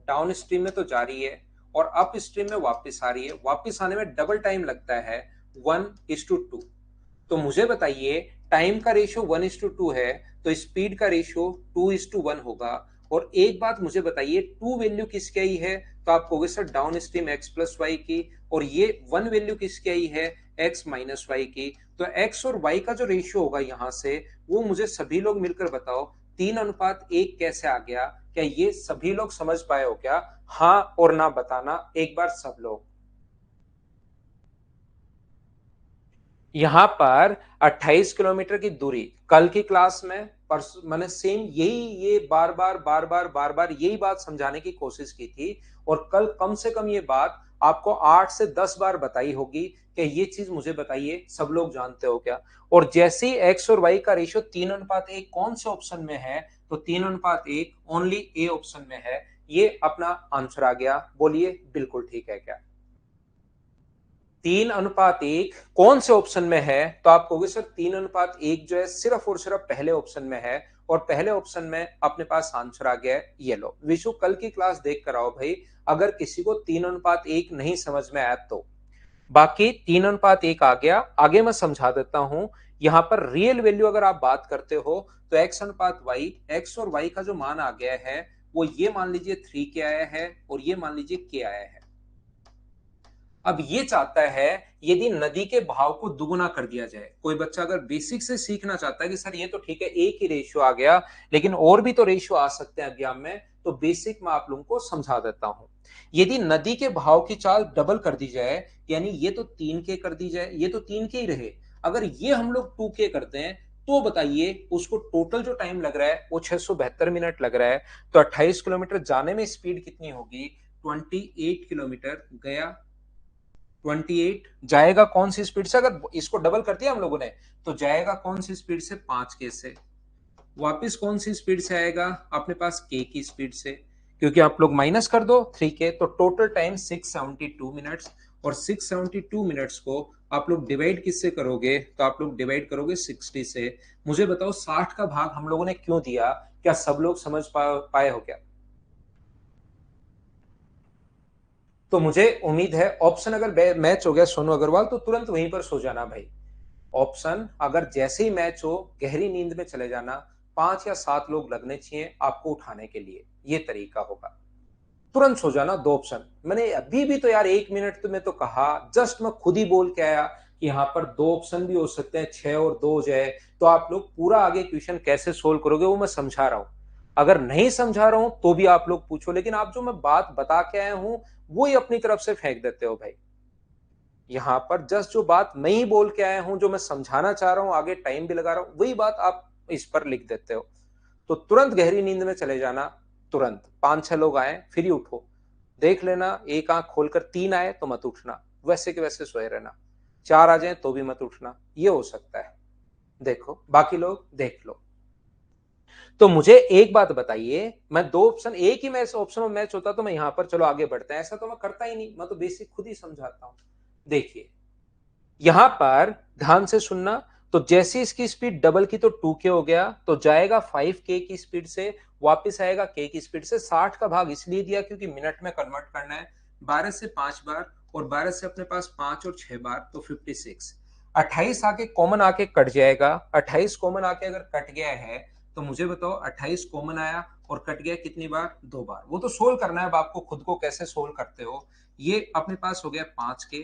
डाउन स्ट्रीम में तो जा रही है और अप स्ट्रीम में वापस आ रही है, वापस आने में डबल टाइम लगता है 1:2। तो मुझे बताइए, टाइम का रेशियो 1:2 है तो स्पीड का रेशियो 2:1 होगा। और एक बात मुझे बताइए, 2 वैल्यू किसकी आई है? तो आप कहोगे sir down stream x plus y की, और ये 1 वैल्यू किसकी आई है? x माइनस वाई की। तो x और y का जो रेशियो होगा यहां से, वो मुझे सभी लोग मिलकर बताओ 3:1 कैसे आ गया? क्या ये सभी लोग समझ पाए हो क्या? हाँ और ना बताना एक बार सब लोग। यहाँ पर 28 किलोमीटर की दूरी कल की क्लास में मैंने सेम यही ये बार बार यही बात समझाने की कोशिश की थी, और कल कम से कम ये बात आपको 8 से 10 बार बताई होगी कि ये चीज मुझे बताइए सब लोग जानते हो क्या। और जैसे ही एक्स और वाई का रेशियो 3:1 कौन से ऑप्शन में है? तो 3:1 ओनली ए ऑप्शन में है। ये अपना आंसर आ गया। बोलिए बिल्कुल ठीक है क्या? 3:1 कौन से ऑप्शन में है? तो आप कहोगे सर 3:1 जो है सिर्फ और सिर्फ पहले ऑप्शन में है, और पहले ऑप्शन में अपने पास आंसर आ गया है। ये लो विशु, कल की क्लास देख कर आओ भाई, अगर किसी को 3:1 नहीं समझ में आया तो। बाकी 3:1 आ गया। आगे मैं समझा देता हूं। यहां पर रियल वैल्यू अगर आप बात करते हो तो x:y, एक्स और y का जो मान आ गया है वो ये मान लीजिए 3 के आया है और ये मान लीजिए के आया है। अब ये चाहता है यदि नदी के बहाव को दुगुना कर दिया जाए। कोई बच्चा अगर बेसिक से सीखना चाहता है कि सर ये तो ठीक है एक ही रेशियो आ गया, लेकिन और भी तो रेशियो आ सकते हैं एग्जाम में, तो बेसिक मैं आप लोगों को समझा देता हूं। यदि नदी के बहाव की चाल डबल कर दी जाए, यानी ये तो 3 के कर दी जाए, ये तो 3 के ही रहे, अगर ये हम लोग 2 के करते हैं तो बताइए उसको टोटल जो टाइम लग रहा है वो 672 मिनट लग रहा है। तो 28 किलोमीटर जाने में स्पीड कितनी होगी? 28 किलोमीटर गया, 28 जाएगा कौन सी स्पीड से? अगर इसको डबल कर दिया हम लोगों ने तो जाएगा कौन सी स्पीड से? 5 के से। वापस कौन सी स्पीड से आएगा? अपने पास के की स्पीड से, क्योंकि आप लोग माइनस कर दो 3 के, तो टोटल टाइम 672 मिनट्स। और 672 मिनट्स को आप लोग डिवाइड किससे करोगे? तो आप लोग डिवाइड करोगे 60 से। मुझे बताओ 60 का भाग हम लोगों ने क्यों दिया? क्या सब लोग समझ पाए हो क्या? तो मुझे उम्मीद है ऑप्शन अगर मैच हो गया सोनू अग्रवाल तो तुरंत वहीं पर सो जाना भाई। ऑप्शन अगर जैसे ही मैच हो गहरी नींद में चले जाना। 5 या 7 लोग लगने चाहिए आपको उठाने के लिए, ये तरीका होगा। तुरंत सो जाना। 2 ऑप्शन मैंने अभी भी तो यार 1 मिनट तुम्हें तो कहा, जस्ट मैं खुद ही बोल के आया कि यहाँ पर 2 ऑप्शन भी हो सकते हैं, 6 और 2 हो जाए। तो आप लोग पूरा आगे क्वेश्चन कैसे सोल्व करोगे वो मैं समझा रहा हूं। अगर नहीं समझा रहा हूं तो भी आप लोग पूछो, लेकिन आप जो मैं बात बता के आया हूं वो ही अपनी तरफ से फेंक देते हो भाई। यहां पर जस्ट जो बात मैं ही बोल के आया हूं, जो मैं समझाना चाह रहा हूं, आगे टाइम भी लगा रहा हूं, वही बात आप इस पर लिख देते हो। तो तुरंत गहरी नींद में चले जाना। तुरंत 5-6 लोग आए फिर ही उठो। देख लेना एक आंख खोलकर 3 आए तो मत उठना, वैसे के वैसे सोए रहना। 4 आ जाए तो भी मत उठना, ये हो सकता है। देखो बाकी लोग देख लो। तो मुझे एक बात बताइए, मैं 2 ऑप्शन एक ही मैच ऑप्शन में मैच होता तो मैं यहां पर चलो आगे बढ़ते हैं, ऐसा तो मैं करता ही नहीं, मैं तो बेसिक खुद ही समझाता हूं। देखिए यहां पर ध्यान से सुनना। तो जैसे इसकी स्पीड डबल की तो 2 के हो गया, तो जाएगा 5 के की स्पीड से, वापस आएगा के की स्पीड से। 60 का भाग इसलिए दिया क्योंकि मिनट में कन्वर्ट करना है। 12 से 5 बार और 12 से अपने पास 5 और 6 बार, तो 56। 28 आके कॉमन आके कट जाएगा। 28 कॉमन आके अगर कट गया है तो मुझे बताओ 28 कॉमन आया और कट गया कितनी बार? 2 बार। वो तो सोल्व करना है अब आपको खुद को, कैसे सोल्व करते हो। ये अपने पास हो गया 5 के,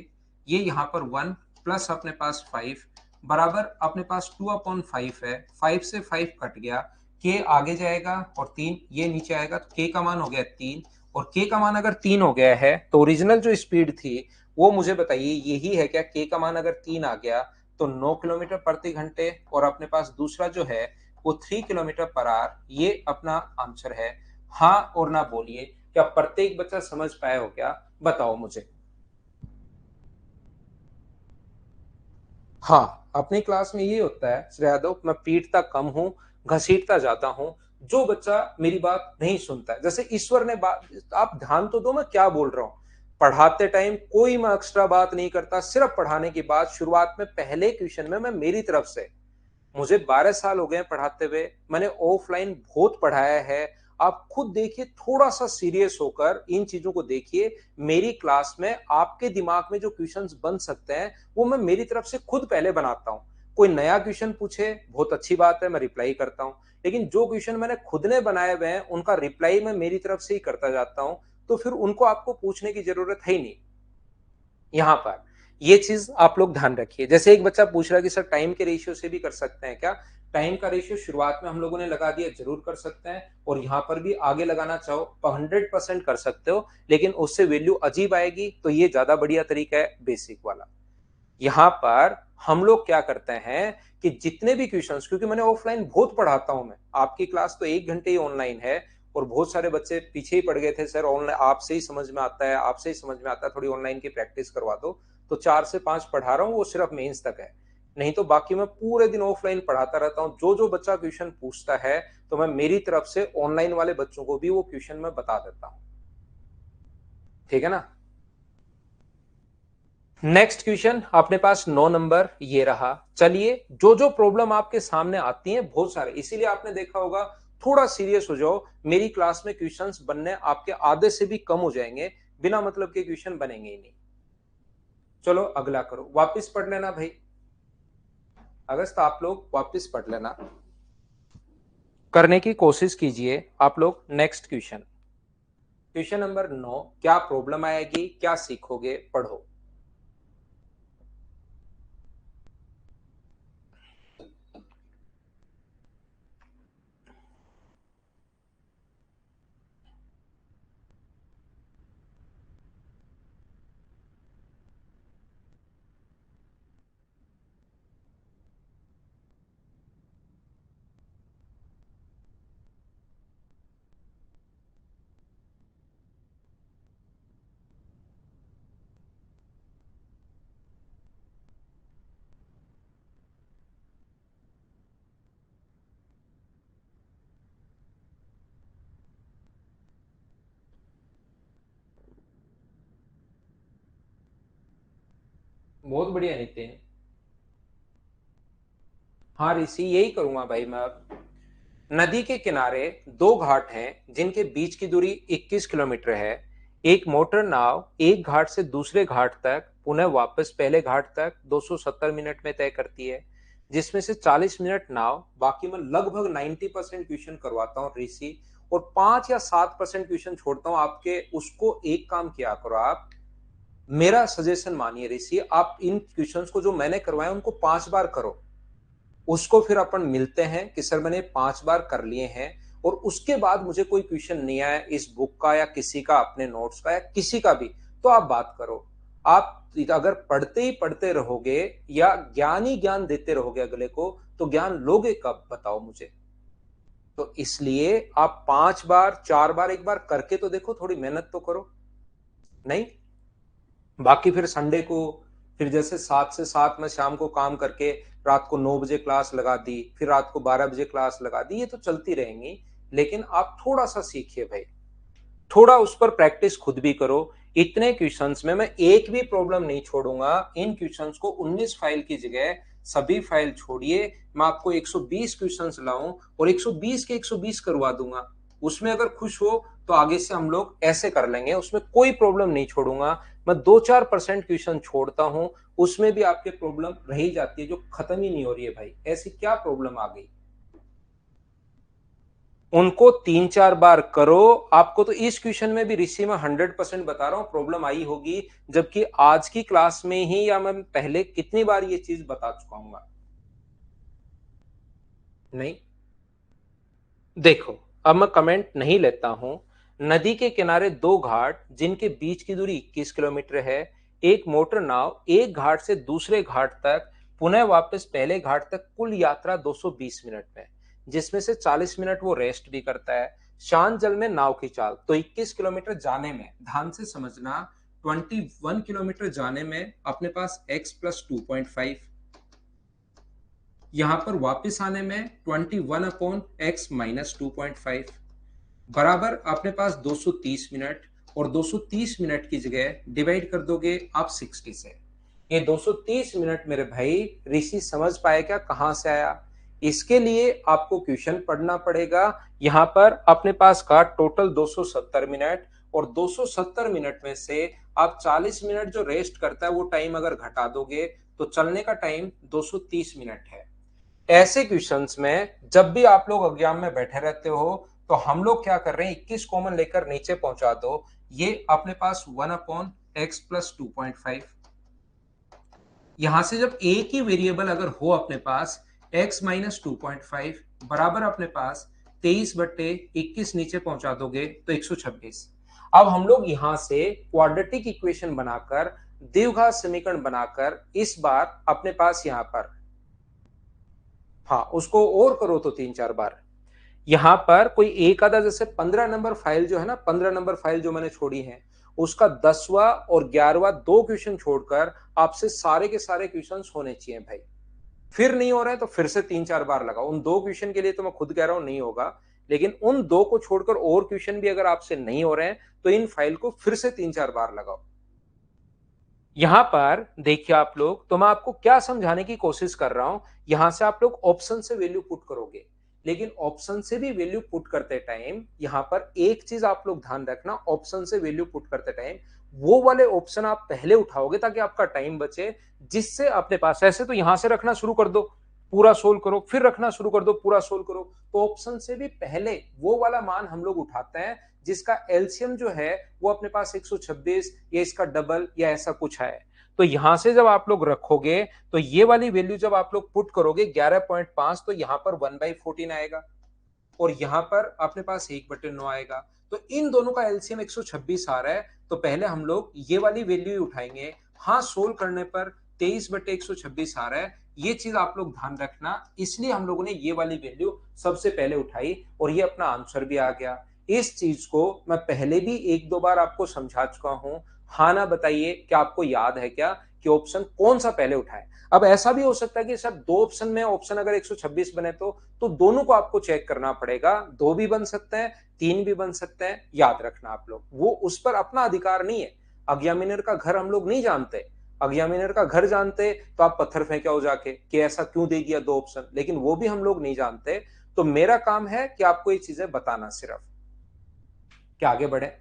ये यहाँ पर 1 प्लस अपने पास 5 बराबर अपने पास 2/5 है। 5 से 5 कट गया, के आगे जाएगा और 3 ये नीचे आएगा, तो के का मान हो गया 3। और के का मान अगर 3 हो गया है तो ओरिजिनल जो स्पीड थी वो मुझे बताइए यही है क्या? के का मान अगर 3 आ गया तो 9 किलोमीटर प्रति घंटे, और अपने पास दूसरा जो है वो 3 किलोमीटर पर आवर, ये अपना आंसर है। हाँ और ना बोलिए। क्या प्रत्येक बच्चा समझ पाया हो क्या? बताओ मुझे। हाँ, अपनी क्लास में ये होता है श्रेया यादव, मैं पीटता कम हूँ, घसीटता जाता हूँ। जो बच्चा मेरी बात नहीं सुनता है, जैसे ईश्वर ने बात, आप ध्यान तो दो मैं क्या बोल रहा हूँ। पढ़ाते टाइम कोई मैं एक्स्ट्रा बात नहीं करता, सिर्फ पढ़ाने की बात शुरुआत में पहले क्वेश्चन में मैं मेरी तरफ से। मुझे 12 साल हो गए हैं पढ़ाते हुए, मैंने ऑफलाइन बहुत पढ़ाया है। आप खुद देखिए, थोड़ा सा सीरियस होकर इन चीजों को देखिए। मेरी क्लास में आपके दिमाग में जो क्वेश्चंस बन सकते हैं, वो मैं मेरी तरफ से खुद पहले बनाता हूँ। कोई नया क्वेश्चन पूछे, बहुत अच्छी बात है, मैं रिप्लाई करता हूँ। लेकिन जो क्वेश्चन मैंने खुद ने बनाए हुए हैं, उनका रिप्लाई मैं मेरी तरफ से ही करता जाता हूँ। तो फिर उनको आपको पूछने की जरूरत है ही नहीं। यहाँ पर ये चीज आप लोग ध्यान रखिए। जैसे एक बच्चा पूछ रहा है कि सर टाइम के रेशियो से भी कर सकते हैं क्या? टाइम का रेशियो शुरुआत में हम लोगों ने लगा दिया, जरूर कर सकते हैं। और यहाँ पर भी आगे लगाना चाहो तो 100% कर सकते हो, लेकिन उससे वैल्यू अजीब आएगी, तो ये ज्यादा बढ़िया तरीका है बेसिक वाला। यहाँ पर हम लोग क्या करते हैं कि जितने भी क्वेश्चंस, क्योंकि मैंने ऑफलाइन बहुत पढ़ाता हूं, मैं आपकी क्लास तो 1 घंटे ही ऑनलाइन है, और बहुत सारे बच्चे पीछे ही पड़ गए थे, सर ऑनलाइन आपसे ही समझ में आता है, आपसे ही समझ में आता है, थोड़ी ऑनलाइन की प्रैक्टिस करवा दो। तो 4 से 5 पढ़ा रहा हूँ, वो सिर्फ मेंस तक है। नहीं तो बाकी मैं पूरे दिन ऑफलाइन पढ़ाता रहता हूँ। जो जो बच्चा क्वेश्चन पूछता है, तो मैं मेरी तरफ से ऑनलाइन वाले बच्चों को भी वो क्वेश्चन मैं बता देता हूँ। ठीक है ना? नेक्स्ट क्वेश्चन अपने पास 9 नंबर ये रहा। चलिए, जो जो प्रॉब्लम आपके सामने आती हैं बहुत सारे, इसीलिए आपने देखा होगा, थोड़ा सीरियस हो जाओ। मेरी क्लास में क्वेश्चंस बनने आपके आधे से भी कम हो जाएंगे, बिना मतलब के क्वेश्चन बनेंगे ही नहीं। चलो अगला करो, वापस पढ़ लेना भाई। अगस्त आप लोग वापस पढ़ लेना, करने की कोशिश कीजिए आप लोग। नेक्स्ट क्वेश्चन, क्वेश्चन नंबर 9, क्या प्रॉब्लम आएगी, क्या सीखोगे, पढ़ो। बहुत बढ़िया नितिन। हाँ ऋषि, यही करूंगा भाई मैं अब। नदी के किनारे दो घाट हैं जिनके बीच की दूरी 21 किलोमीटर है। एक मोटर नाव एक घाट से दूसरे घाट तक पुनः वापस पहले घाट तक 270 मिनट में तय करती है, जिसमें से 40 मिनट नाव। बाकी मैं लगभग 90% क्वेश्चन करवाता हूँ ऋषि, और 5 या 7% क्वेश्चन छोड़ता हूँ आपके। उसको एक काम किया करो आप, मेरा सजेशन मानिए ऋषि, आप इन क्वेश्चंस को जो मैंने करवाए उनको 5 बार करो। उसको फिर अपन मिलते हैं कि सर मैंने 5 बार कर लिए हैं, और उसके बाद मुझे कोई क्वेश्चन नहीं आया इस बुक का या किसी का अपने नोट्स का या किसी का भी, तो आप बात करो। आप अगर पढ़ते ही पढ़ते रहोगे या ज्ञान ही ज्ञान देते रहोगे अगले को, तो ज्ञान लोगे कब, बताओ मुझे। तो इसलिए आप 5 बार 4 बार एक बार करके तो देखो, थोड़ी मेहनत तो करो। नहीं, बाकी फिर संडे को, फिर जैसे 7 से 7 में शाम को काम करके रात को 9 बजे क्लास लगा दी, फिर रात को 12 बजे क्लास लगा दी, ये तो चलती रहेंगी। लेकिन आप थोड़ा सा सीखिए भाई, थोड़ा उस पर प्रैक्टिस खुद भी करो। इतने क्वेश्चंस में मैं एक भी प्रॉब्लम नहीं छोड़ूंगा। इन क्वेश्चंस को 19 फाइल की जगह सभी फाइल छोड़िए, मैं आपको 120 क्वेश्चंस लाऊं और 120 के 120 करवा दूंगा। उसमें अगर खुश हो तो आगे से हम लोग ऐसे कर लेंगे, उसमें कोई प्रॉब्लम नहीं छोड़ूंगा। मैं 2-4% क्वेश्चन छोड़ता हूं, उसमें भी आपके प्रॉब्लम रह ही जाती है, जो खत्म ही नहीं हो रही है भाई। ऐसी क्या प्रॉब्लम आ गई? उनको 3-4 बार करो। आपको तो इस क्वेश्चन में भी ऋषि में 100% बता रहा हूं प्रॉब्लम आई होगी, जबकि आज की क्लास में ही या मैं पहले कितनी बार ये चीज बता चुका हूं। नहीं, देखो, अब मैं कमेंट नहीं लेता हूं। नदी के किनारे दो घाट जिनके बीच की दूरी 21 किलोमीटर है। एक मोटर नाव एक घाट से दूसरे घाट तक पुनः वापस पहले घाट तक, कुल यात्रा 220 मिनट में, जिसमें से 40 मिनट वो रेस्ट भी करता है। शांत जल में नाव की चाल, तो 21 किलोमीटर जाने में, ध्यान से समझना, 21 किलोमीटर जाने में अपने पास x प्लस 2.5, यहां पर वापस आने में 21 अपॉन x माइनस 2.5 बराबर अपने पास 230 मिनट, और 230 मिनट की जगह डिवाइड कर दोगे आप 60 से। ये 230 मिनट मेरे भाई ऋषि समझ पाए क्या कहां से आया? इसके लिए आपको क्वेश्चन पढ़ना पड़ेगा। यहां पर अपने पास का टोटल 270 मिनट, और 270 मिनट में से आप 40 मिनट जो रेस्ट करता है वो टाइम अगर घटा दोगे तो चलने का टाइम 230 मिनट है। ऐसे क्वेश्चंस में जब भी आप लोग एग्जाम में बैठे रहते हो तो हम लोग क्या कर रहे हैं, 21 कॉमन लेकर नीचे पहुंचा दो, ये अपने पास 1 अपॉन एक्स प्लस 2.5। यहां से जब एक ही वेरिएबल अगर हो अपने पास x माइनस 2.5 बराबर अपने पास 23/21 नीचे पहुंचा दोगे तो 126। अब हम लोग यहां से क्वाड्रेटिक इक्वेशन बनाकर, द्विघात समीकरण बनाकर, इस बार अपने पास यहां पर, हाँ उसको और करो तो 3-4 बार, यहां पर कोई एक आधा, जैसे 15 नंबर फाइल जो है ना, 15 नंबर फाइल जो मैंने छोड़ी है उसका 10वां और 11वां 2 क्वेश्चन छोड़कर आपसे सारे के सारे क्वेश्चन होने चाहिए भाई। फिर नहीं हो रहा है तो फिर से 3-4 बार लगाओ। उन 2 क्वेश्चन के लिए तो मैं खुद कह रहा हूं नहीं होगा, लेकिन उन 2 को छोड़कर और क्वेश्चन भी अगर आपसे नहीं हो रहे हैं तो इन फाइल को फिर से 3-4 बार लगाओ। यहां पर देखिए आप लोग, तो मैं आपको क्या समझाने की कोशिश कर रहा हूं, यहां से आप लोग ऑप्शन से वैल्यू पुट करोगे, लेकिन ऑप्शन से भी वैल्यू पुट करते टाइम यहां पर एक चीज आप लोग ध्यान रखना, ऑप्शन से वैल्यू पुट करते टाइम वो वाले ऑप्शन आप पहले उठाओगे ताकि आपका टाइम बचे, जिससे अपने पास, ऐसे तो यहां से रखना शुरू कर दो, पूरा सोल्व करो, फिर रखना शुरू कर दो, पूरा सोल्व करो, तो ऑप्शन से भी पहले वो वाला मान हम लोग उठाते हैं जिसका एलसीएम जो है वो अपने पास 126 या इसका डबल या ऐसा कुछ है। तो यहां से जब आप लोग रखोगे तो ये वाली वैल्यू जब आप लोग पुट करोगे 11.5, तो यहां पर 1/14 आएगा, और यहां पर अपने पास 1/9 आएगा। तो इन दोनों का एलसीएम 126 आ रहा है, तो पहले हम लोग ये वाली वैल्यू ही उठाएंगे। हाँ, सोल्व करने पर 23/126 आ रहा है, ये चीज आप लोग ध्यान रखना, इसलिए हम लोगों ने ये वाली वैल्यू सबसे पहले उठाई और ये अपना आंसर भी आ गया। इस चीज को मैं पहले भी 1-2 बार आपको समझा चुका हूं। हाँ ना बताइए, क्या आपको याद है क्या कि ऑप्शन कौन सा पहले उठाए? अब ऐसा भी हो सकता है कि सर 2 ऑप्शन में ऑप्शन अगर 126 बने तो दोनों को आपको चेक करना पड़ेगा, 2 भी बन सकते हैं, 3 भी बन सकते हैं, याद रखना आप लोग, वो उस पर अपना अधिकार नहीं है। एग्जामिनर का घर हम लोग नहीं जानते, एग्जामिनर का घर जानते तो आप पत्थर फेंके हो जाके कि ऐसा क्यों दे दिया 2 ऑप्शन, लेकिन वो भी हम लोग नहीं जानते। तो मेरा काम है कि आपको ये चीजें बताना सिर्फ। क्या आगे बढ़े?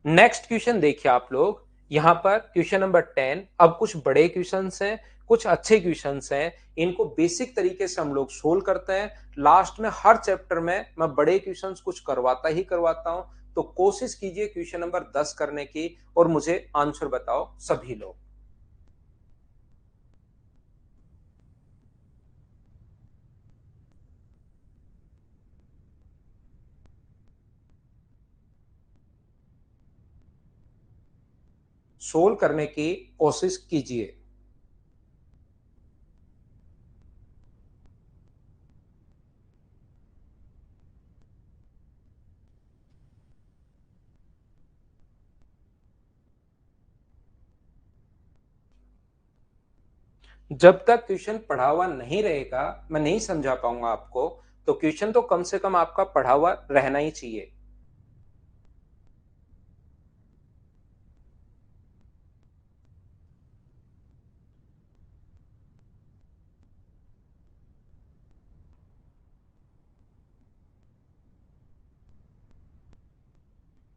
नेक्स्ट क्वेश्चन देखिए आप लोग, यहां पर क्वेश्चन नंबर 10। अब कुछ बड़े क्वेश्चंस हैं, कुछ अच्छे क्वेश्चंस हैं, इनको बेसिक तरीके से हम लोग सोल्व करते हैं। लास्ट में हर चैप्टर में मैं बड़े क्वेश्चंस कुछ करवाता ही करवाता हूं, तो कोशिश कीजिए क्वेश्चन नंबर 10 करने की और मुझे आंसर बताओ सभी लोग। सोल्व करने की कोशिश कीजिए। जब तक क्वेश्चन पढ़ा हुआ नहीं रहेगा मैं नहीं समझा पाऊंगा आपको, तो क्वेश्चन तो कम से कम आपका पढ़ा हुआ रहना ही चाहिए।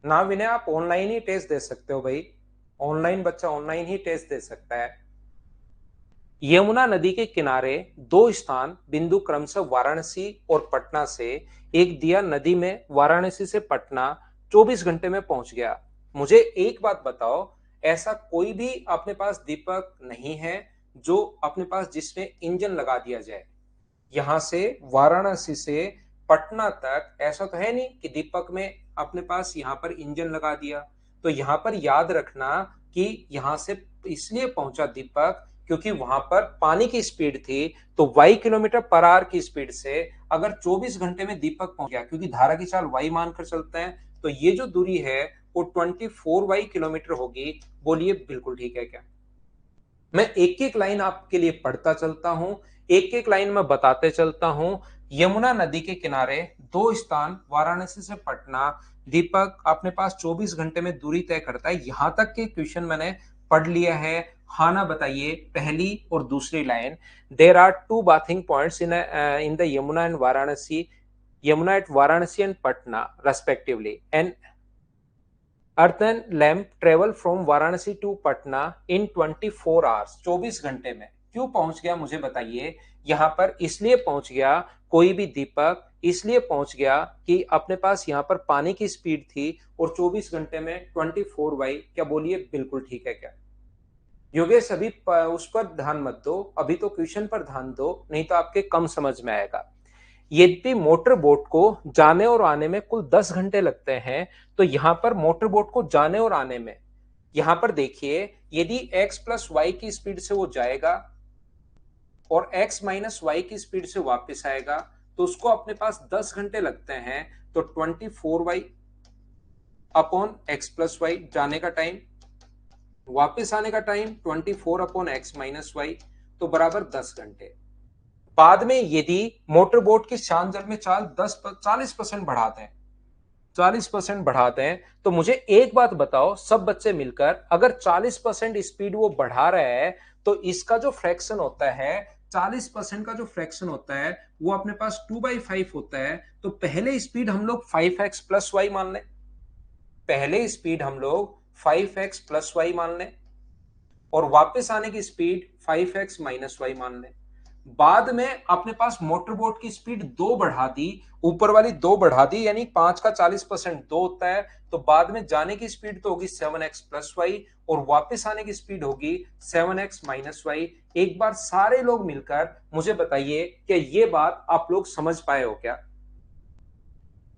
ना विनय, आप ऑनलाइन ही टेस्ट दे सकते हो भाई, ऑनलाइन बच्चा ऑनलाइन ही टेस्ट दे सकता है। यमुना नदी के किनारे 2 स्थान बिंदु क्रमशः वाराणसी और पटना से, एक दिया नदी में वाराणसी से पटना 24 घंटे में पहुंच गया। मुझे एक बात बताओ, ऐसा कोई भी अपने पास दीपक नहीं है जो अपने पास जिसमें इंजन लगा दिया जाए? यहां से वाराणसी से पटना तक ऐसा तो है नहीं कि दीपक में अपने पास यहां पर इंजन लगा दिया। तो यहां पर याद रखना कि यहां से इसलिए पहुंचा दीपक क्योंकि वहां पर पानी की स्पीड थी, तो y किलोमीटर पर आवर की स्पीड से अगर 24 घंटे में दीपक पहुंच गया, क्योंकि धारा की चाल y मानकर चलते हैं, तो ये जो दूरी है वो 24y किलोमीटर होगी। बोलिए बिल्कुल ठीक है क्या? मैं एक एक लाइन आपके लिए पढ़ता चलता हूं, एक एक लाइन में बताते चलता हूं। यमुना नदी के किनारे दो स्थान, वाराणसी से पटना। दीपक अपने पास 24 घंटे में दूरी तय करता है। यहां तक के क्वेश्चन मैंने पढ़ लिया है। हाँ ना बताइए पहली और दूसरी line. There are two bathing points in the Yamuna and Varanasi, Yamuna at Varanasi and Patna respectively, and earthen lamp travel from Varanasi to Patna in 24 hours, 24 घंटे में। क्यों पहुंच गया मुझे बताइए? यहां पर इसलिए पहुंच गया, कोई भी दीपक इसलिए पहुंच गया कि अपने पास यहां पर पानी की स्पीड थी और 24 घंटे में 24y। क्या बोलिए बिल्कुल ठीक है क्या? योगेश अभी उस पर ध्यान मत दो, अभी तो क्वेश्चन पर ध्यान दो, नहीं तो आपके कम समझ में आएगा। यदि मोटर बोट को जाने और आने में कुल 10 घंटे लगते हैं, तो यहां पर मोटर बोट को जाने और आने में, यहां पर देखिए, यदि x प्लस वाई की स्पीड से वो जाएगा और x माइनस वाई की स्पीड से वापस आएगा, तो उसको अपने पास 10 घंटे लगते हैं। तो 24y upon x plus Y जाने का टाइम, वापस आने का time 24 upon x minus y, तो बराबर 10 घंटे। बाद में यदि मोटर बोट की शांत जल में चाल 40% बढ़ाते हैं, 40% बढ़ाते हैं, तो मुझे एक बात बताओ सब बच्चे मिलकर, अगर 40% स्पीड वो बढ़ा रहा है, तो इसका जो फ्रैक्शन होता है, 40% का जो फ्रैक्शन होता है वो अपने पास 2/5 होता है। तो पहले स्पीड हम लोग 5x प्लस वाई मान लें, पहले स्पीड हम लोग 5x प्लस वाई मान लें, और वापस आने की स्पीड 5x माइनस वाई मान लें। बाद में अपने पास मोटर बोट की स्पीड 2 बढ़ा दी, ऊपर वाली 2 बढ़ा दी, यानी 5 का 40% 2 होता है। तो बाद में जाने की स्पीड तो होगी 7x प्लस वाई, और वापस आने की स्पीड होगी 7x माइनस वाई। एक बार सारे लोग मिलकर मुझे बताइए कि ये बात आप लोग समझ पाए हो क्या?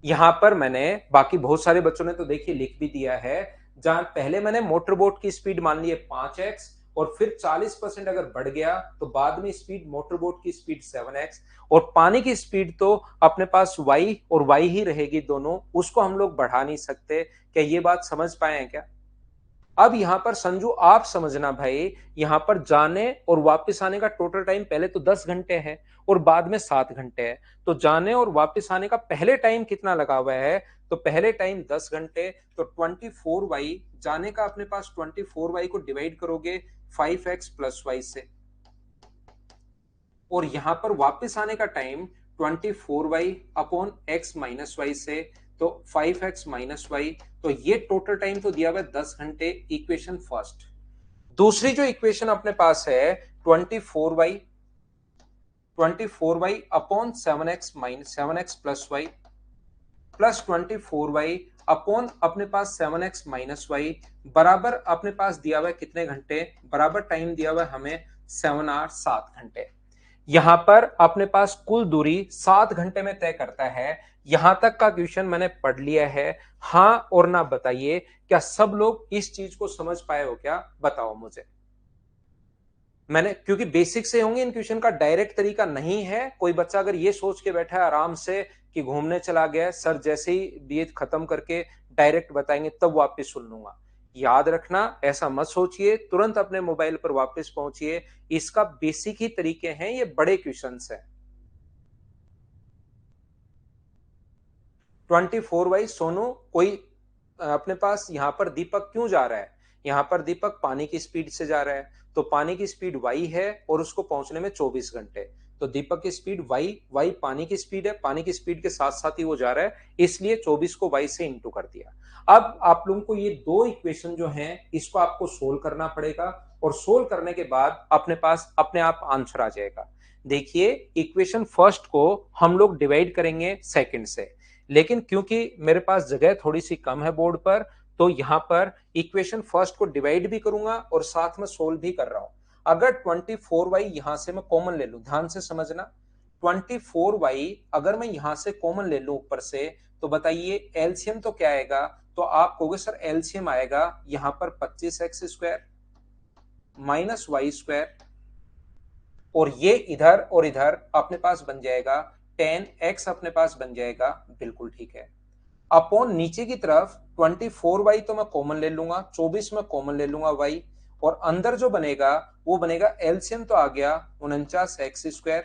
यहां पर मैंने, बाकी बहुत सारे बच्चों ने तो देखिए लिख भी दिया है, जहां पहले मैंने मोटर बोट की स्पीड मान ली है 5x, और फिर 40% अगर बढ़ गया तो बाद में स्पीड मोटर बोट की स्पीड 7x, और पानी की स्पीड तो अपने पास y और y ही रहेगी दोनों, उसको हम लोग बढ़ा नहीं सकते। क्या ये बात समझ पाए हैं क्या? अब यहां पर संजू आप समझना भाई, यहां पर जाने और वापस आने का टोटल टाइम पहले तो 10 घंटे है और बाद में 7 घंटे है। तो जाने और वापस आने का पहले टाइम कितना लगा हुआ है? तो पहले टाइम 10 घंटे। तो 24y, जाने का अपने पास 24y को डिवाइड करोगे 5x प्लस वाई से, और यहां पर वापस आने का time 24y upon x minus y से, तो 5x माइनस वाई। तो ये टोटल टाइम तो दिया हुआ है 10 घंटे, इक्वेशन फर्स्ट। दूसरी जो इक्वेशन अपने पास है 24y, 24y upon 7x minus 7x plus y, plus 24y upon अपने पास 7x माइनस वाई, बराबर अपने पास दिया हुआ है कितने घंटे? बराबर टाइम दिया हुआ है हमें 7 आवर 7 घंटे। यहां पर अपने पास कुल दूरी 7 घंटे में तय करता है। यहां तक का क्वेश्चन मैंने पढ़ लिया है। हाँ और ना बताइए, क्या सब लोग इस चीज को समझ पाए हो क्या? बताओ मुझे। मैंने, क्योंकि बेसिक से होंगे इन क्वेश्चन का डायरेक्ट तरीका नहीं है। कोई बच्चा अगर ये सोच के बैठा है आराम से कि घूमने चला गया, सर जैसे ही बीए खत्म करके डायरेक्ट बताएंगे तब वापस सुन लूंगा, याद रखना ऐसा मत सोचिए। तुरंत अपने मोबाइल पर वापस पहुंचिए। इसका बेसिक ही तरीके हैं, ये बड़े क्वेश्चन है। 24y सोनू, कोई अपने पास यहां पर दीपक क्यों जा रहा है? यहां पर दीपक पानी की स्पीड से जा रहा है, तो पानी की स्पीड y है और उसको पहुंचने में 24 घंटे। तो दीपक की स्पीड y पानी की स्पीड है, पानी की स्पीड के साथ साथ ही वो जा रहा है, इसलिए 24 को y से इंटू कर दिया। अब आप लोगों को ये दो इक्वेशन जो हैं इसको आपको सोल्व करना पड़ेगा, और सोल्व करने के बाद अपने पास अपने आप आंसर आ जाएगा। देखिए, इक्वेशन फर्स्ट को हम लोग डिवाइड करेंगे सेकंड से, लेकिन क्योंकि मेरे पास जगह थोड़ी सी कम है बोर्ड पर, तो यहां पर इक्वेशन फर्स्ट को डिवाइड भी करूंगा और साथ में सोल्व भी कर रहा हूं। अगर 24y यहां से मैं कॉमन ले लूं, ध्यान से समझना, 24y अगर मैं यहां से कॉमन ले लूं ऊपर से, तो बताइए एलसीएम तो क्या आएगा? तो आप कहोगे सर एलसीएम आएगा यहां पर 25x square minus y square और ये इधर और इधर अपने पास बन जाएगा 10x अपने पास बन जाएगा, बिल्कुल ठीक है। अपॉन नीचे की तरफ 24y तो मैं कॉमन ले लूंगा, 24 में कॉमन ले लूंगा y, और अंदर जो बनेगा वो बनेगा एलसीएम तो आ गया 49x²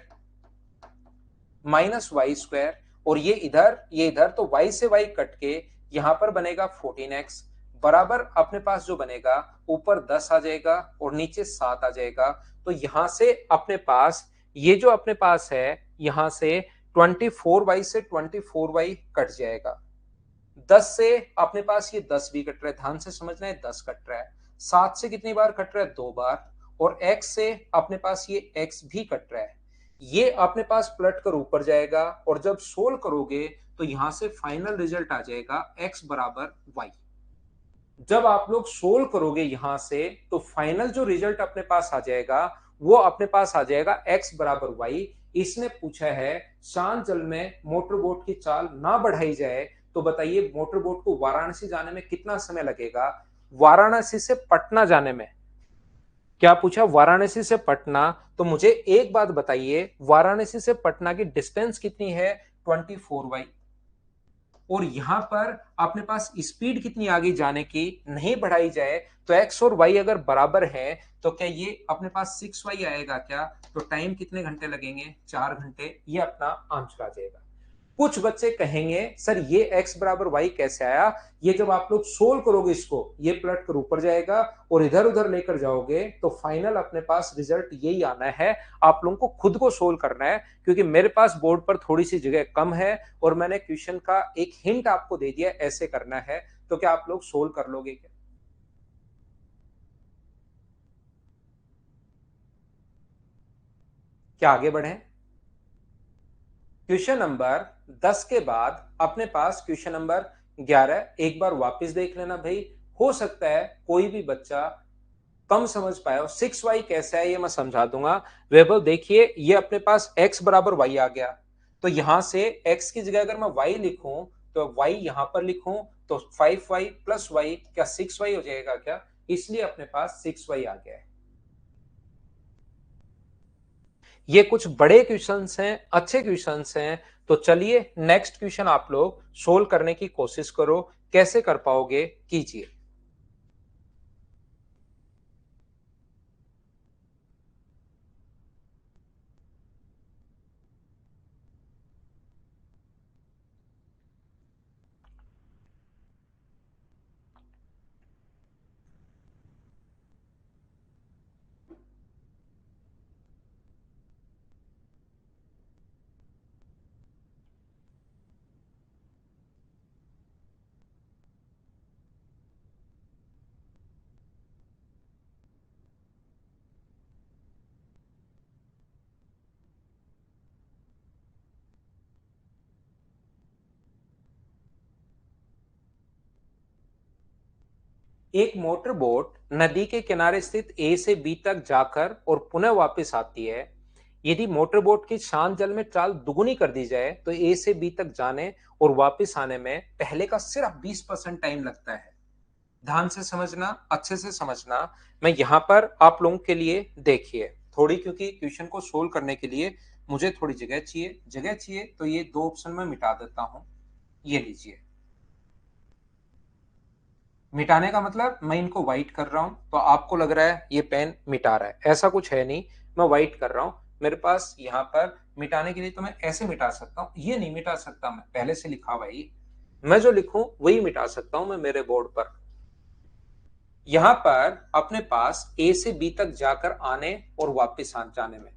माइनस वाई स्क्वायर, और ये इधर तो y से y कट के यहां पर बनेगा 14x बराबर अपने पास जो बनेगा ऊपर 10 आ जाएगा और नीचे 7 आ जाएगा। तो यहां से अपने पास ये जो अपने पास है यहां से 24y से 24y कट जाएगा। 10 से अपने पास ये 10 भी कट रहा है, ध्यान से समझना है, 10 कट रहा है। 7 से कितनी बार कट रहा है? 2 बार। और x से अपने पास ये x भी कट रहा है, ये अपने पास पलट कर ऊपर जाएगा, और जब सोल्व करोगे तो यहां से फाइनल रिजल्ट आ जाएगा x बराबर y। जब आप लोग सोल्व करोगे यहां से तो फाइनल जो रिजल्ट अपने पास आ जाएगा वो अपने पास आ जाएगा x बराबर y। इसने पूछा है शांत जल में मोटर बोट की चाल ना बढ़ाई जाए तो बताइए मोटर बोट को वाराणसी जाने में कितना समय लगेगा? वाराणसी से पटना जाने में, क्या पूछा? वाराणसी से पटना। तो मुझे एक बात बताइए, वाराणसी से पटना की डिस्टेंस कितनी है? 24y। और यहां पर अपने पास स्पीड कितनी आगे जाने की नहीं बढ़ाई जाए तो x और y अगर बराबर है तो क्या ये अपने पास 6y आएगा क्या? तो टाइम कितने घंटे लगेंगे? 4 घंटे, ये अपना आंसर आ जाएगा। कुछ बच्चे कहेंगे सर ये x बराबर y कैसे आया? ये जब आप लोग सोल्व करोगे इसको ये पलट कर ऊपर जाएगा और इधर उधर लेकर जाओगे तो फाइनल अपने पास रिजल्ट यही आना है। आप लोगों को खुद को सोल्व करना है क्योंकि मेरे पास बोर्ड पर थोड़ी सी जगह कम है और मैंने क्वेश्चन का एक हिंट आपको दे दिया ऐसे करना है। तो क्या आप लोग सोल्व कर लोगे क्या? क्या आगे बढ़े? क्वेश्चन नंबर 10 के बाद अपने पास क्वेश्चन नंबर 11 एक बार वापस देख लेना भाई। हो सकता है कोई भी बच्चा कम समझ पाया हो। 6y कैसा है ये मैं समझा दूंगा। वैभव देखिए ये अपने पास x बराबर y आ गया, तो यहां से x की जगह अगर मैं y लिखूं तो y यहां पर लिखूं तो 5y प्लस y क्या 6y हो जाएगा क्या? इसलिए अपने पास 6y आ गया है। ये कुछ बड़े क्वेश्चंस हैं, अच्छे क्वेश्चंस हैं। तो चलिए नेक्स्ट क्वेश्चन आप लोग सोल्व करने की कोशिश करो, कैसे कर पाओगे कीजिए। एक मोटर बोट नदी के किनारे स्थित ए से बी तक जाकर और पुनः वापस आती है। यदि मोटर बोट की शांत जल में चाल दुगुनी कर दी जाए तो ए से बी तक जाने और वापस आने में पहले का सिर्फ 20% टाइम लगता है। ध्यान से समझना, अच्छे से समझना। मैं यहां पर आप लोगों के लिए देखिए थोड़ी, क्योंकि क्वेश्चन को सोल्व करने के लिए मुझे थोड़ी जगह चाहिए तो ये दो ऑप्शन में मिटा देता हूं। ये लीजिए, मिटाने का मतलब मैं इनको व्हाइट कर रहा हूं तो आपको लग रहा है ये पेन मिटा रहा है, ऐसा कुछ है नहीं। मैं व्हाइट कर रहा हूं, मेरे पास यहाँ पर मिटाने के लिए तो मैं ऐसे मिटा सकता हूँ, ये नहीं मिटा सकता, मैं पहले से लिखा हुआ है। मैं जो लिखूं वही मिटा सकता हूं मैं मेरे बोर्ड पर। यहां पर अपने पास ए से बी तक जाकर आने और वापस जाने में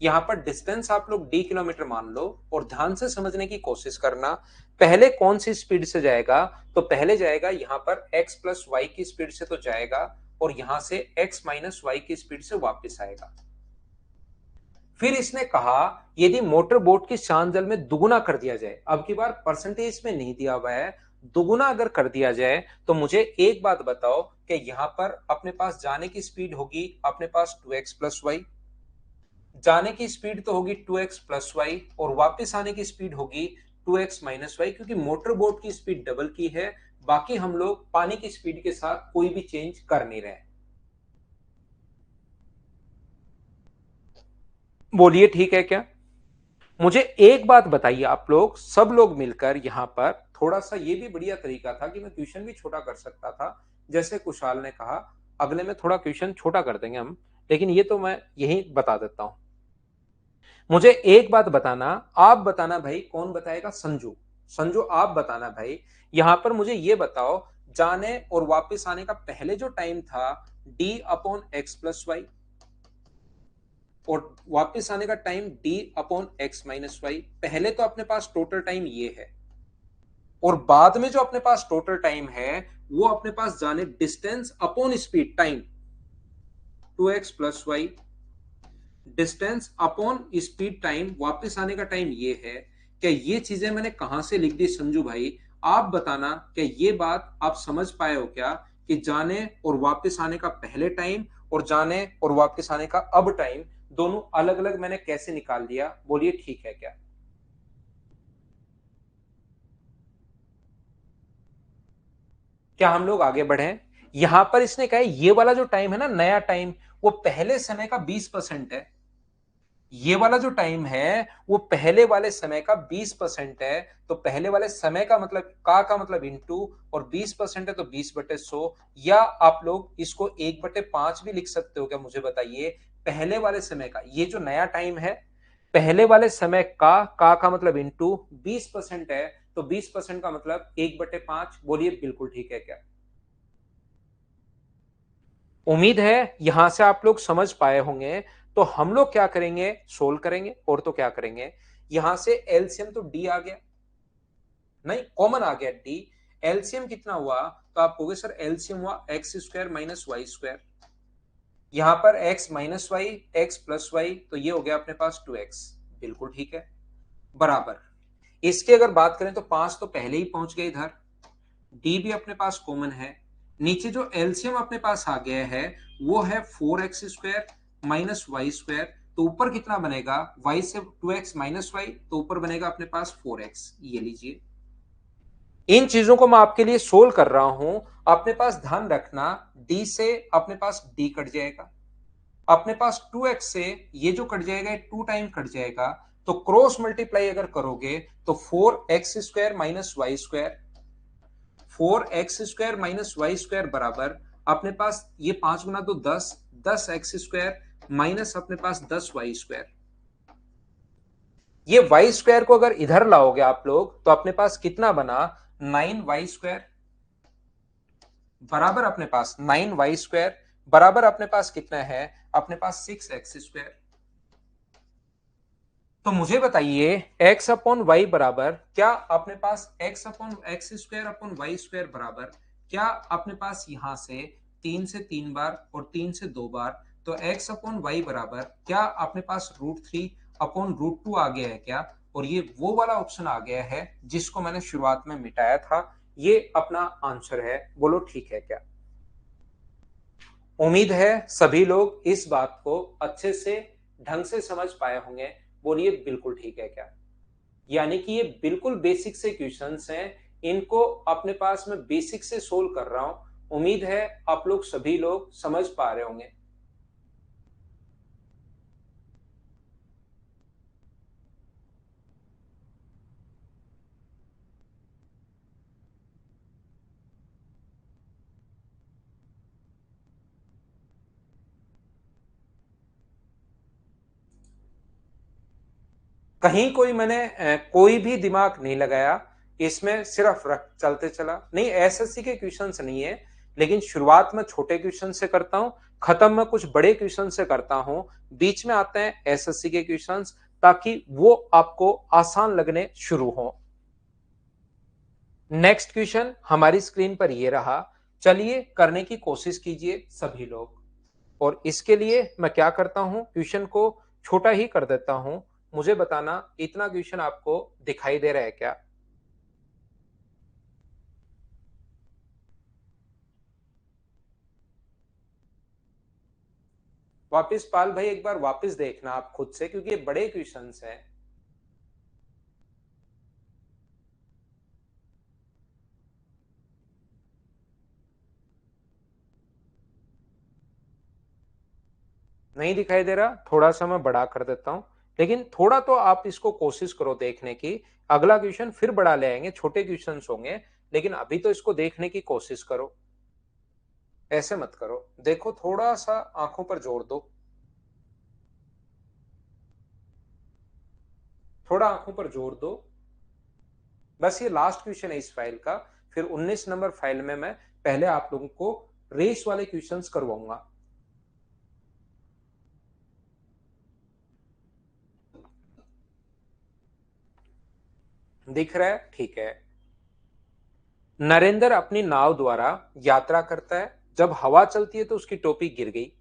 यहाँ पर डिस्टेंस आप लोग d किलोमीटर मान लो और ध्यान से समझने की कोशिश करना। पहले कौन सी स्पीड से जाएगा? तो पहले जाएगा यहाँ पर x प्लस वाई की स्पीड से तो जाएगा और यहां से x माइनस वाई की स्पीड से वापस आएगा। फिर इसने कहा यदि मोटर बोट की शांत जल में दुगुना कर दिया जाए, अब की बार परसेंटेज में नहीं दिया हुआ है, दुगुना अगर कर दिया जाए तो मुझे एक बात बताओ कि यहाँ पर अपने पास जाने की स्पीड होगी अपने पास 2x प्लस वाई, जाने की स्पीड तो होगी 2x प्लस वाई और वापस आने की स्पीड होगी 2x माइनस वाई, क्योंकि मोटर बोट की स्पीड डबल की है। बाकी हम लोग पानी की स्पीड के साथ कोई भी चेंज कर नहीं रहे। बोलिए ठीक है क्या? मुझे एक बात बताइए, आप लोग सब लोग मिलकर यहां पर थोड़ा सा, ये भी बढ़िया तरीका था कि मैं क्वेश्चन भी छोटा कर सकता था, जैसे कुशाल ने कहा। अगले में थोड़ा क्वेश्चन छोटा कर देंगे हम, लेकिन ये तो मैं यही बता देता हूं। मुझे एक बात बताना, आप बताना भाई, कौन बताएगा? संजू। संजू आप बताना भाई। यहां पर मुझे ये बताओ, जाने और वापस आने का पहले जो टाइम था d upon x plus y, और वापस आने का time d upon x minus y. पहले तो अपने पास टोटल टाइम ये है, और बाद में जो अपने पास टोटल टाइम है वो अपने पास जाने distance upon speed time 2x+y, distance upon speed time वापस आने का टाइम ये है। क्या ये चीजें मैंने कहां से लिख दी संजू भाई? आप बताना, क्या ये बात आप समझ पाए हो क्या, कि जाने और वापस आने का पहले टाइम और जाने और वापस आने का अब टाइम दोनों अलग अलग मैंने कैसे निकाल दिया? बोलिए ठीक है क्या? क्या हम लोग आगे बढ़े? यहां पर इसने कहा ये वाला जो टाइम है ना, नया टाइम, वो पहले समय का 20% है। ये वाला जो टाइम है वो पहले वाले समय का 20% है। तो पहले वाले समय का मतलब का मतलब इंटू, और 20% है तो 20/100, या आप लोग इसको 1/5 भी लिख सकते हो क्या? मुझे बताइए, पहले वाले समय का ये जो नया टाइम है, पहले वाले समय का मतलब इंटू 20% है, तो 20% का मतलब 1/5। बोलिए बिल्कुल ठीक है क्या? उम्मीद है यहां से आप लोग समझ पाए होंगे। तो हम लोग क्या करेंगे? सोल्व करेंगे, और तो क्या करेंगे? यहां से एलसीएम तो डी आ गया, नहीं कॉमन आ गया डी। एलसीएम कितना हुआ? तो आप कहोगे सर एलसीएम हुआ x square minus y square. यहां पर x minus y, x plus y, तो ये हो गया अपने पास 2x। बिल्कुल ठीक है, बराबर। इसकी अगर बात करें तो 5 तो पहले ही पहुंच गए इधर, डी भी अपने पास कॉमन है। नीचे जो एलसीएम अपने पास आ गया है वो है 4x² माइनस वाई स्क्वायर। तो ऊपर कितना बनेगा? y से 2x माइनस वाई, तो ऊपर बनेगा अपने पास 4x। ये लीजिए, इन चीजों को मैं आपके लिए सोल्व कर रहा हूं। अपने पास ध्यान रखना, d से अपने पास d कट जाएगा, अपने पास 2x से ये जो कट जाएगा 2 टाइम कट जाएगा, तो क्रॉस मल्टीप्लाई अगर करोगे तो 4x² minus y square, 4x² minus y square बराबर अपने पास ये 5 गुना 2 10, 10x² माइनस अपने पास 10y स्क्वायर। ये वाई स्क्वायर को अगर इधर लाओगे आप लोग तो अपने पास कितना बना? 9y स्क्वायर बराबर अपने पास 9y स्क्वायर बराबर अपने पास कितना है? अपने पास 6x स्क्वायर। तो मुझे बताइए, x अपॉन वाई बराबर क्या अपने पास x upon x square upon y square बराबर क्या अपने पास यहां से 3 से 3 बार और 3 से 2 बार, तो x अपॉन वाई बराबर क्या अपने पास √3 अपॉन √2 आ गया है क्या? और ये वो वाला ऑप्शन आ गया है जिसको मैंने शुरुआत में मिटाया था। ये अपना आंसर है। बोलो ठीक है क्या? उम्मीद है सभी लोग इस बात को अच्छे से ढंग से समझ पाए होंगे। बोलिए बिल्कुल ठीक है क्या? यानी कि ये बिल्कुल बेसिक से क्वेश्चंस हैं, इनको अपने पास मैं बेसिक से सोल्व कर रहा हूं। उम्मीद है आप लोग सभी लोग समझ पा रहे होंगे। कहीं कोई मैंने कोई भी दिमाग नहीं लगाया, इसमें सिर्फ रख चलते चला। नहीं, एसएससी के क्वेश्चंस नहीं है, लेकिन शुरुआत में छोटे क्वेश्चन से करता हूं, खत्म में कुछ बड़े क्वेश्चन से करता हूं, बीच में आते हैं एसएससी के क्वेश्चंस, ताकि वो आपको आसान लगने शुरू हो। नेक्स्ट क्वेश्चन हमारी स्क्रीन पर ये रहा। चलिए करने की कोशिश कीजिए सभी लोग। और इसके लिए मैं क्या करता हूं, क्वेश्चन को छोटा ही कर देता हूं। मुझे बताना इतना क्वेश्चन आपको दिखाई दे रहा है क्या? वापिस पाल भाई एक बार वापिस देखना आप खुद से, क्योंकि ये बड़े क्वेश्चंस हैं। नहीं दिखाई दे रहा, थोड़ा सा मैं बड़ा कर देता हूं, लेकिन थोड़ा तो आप इसको कोशिश करो देखने की। अगला क्वेश्चन फिर बड़ा ले आएंगे, छोटे क्वेश्चंस होंगे, लेकिन अभी तो इसको देखने की कोशिश करो। ऐसे मत करो, देखो थोड़ा सा आंखों पर जोर दो, थोड़ा आंखों पर जोर दो। बस ये लास्ट क्वेश्चन है इस फाइल का, फिर 19 नंबर फाइल में मैं पहले आप लोगों को रेस वाले क्वेश्चंस करवाऊंगा। दिख रहा है? ठीक है। नरेंद्र अपनी नाव द्वारा यात्रा करता है, जब हवा चलती है तो उसकी टोपी गिर गई।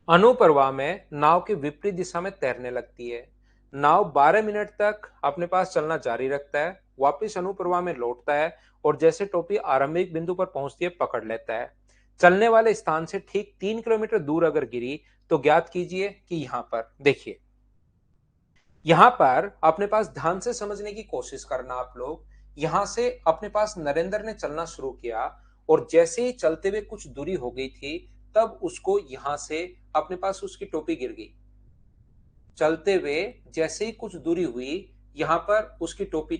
अनुप्रवाह में नाव के विपरीत दिशा में तैरने लगती है। नाव 12 मिनट तक अपने पास चलना जारी रखता है, वापस अनुप्रवाह में लौटता है और जैसे टोपी आरंभिक बिंदु पर पहुंचती है पकड़ लेता है। चलने वाले स्थान से ठीक 3 किलोमीटर दूर अगर गिरी तो ज्ञात कीजिए कि यहां पर देखिए, यहां पर अपने पास ध्यान से समझने की कोशिश करना आप लोग। यहां से अपने पास नरेंद्र ने चलना शुरू किया और जैसे ही चलते हुए कुछ दूरी हो गई थी, तब उसको यहां से अपने पास उसकी टोपी गिर गई। चलते हुए जैसे ही कुछ दूरी हुई, यहां पर उसकी टोपी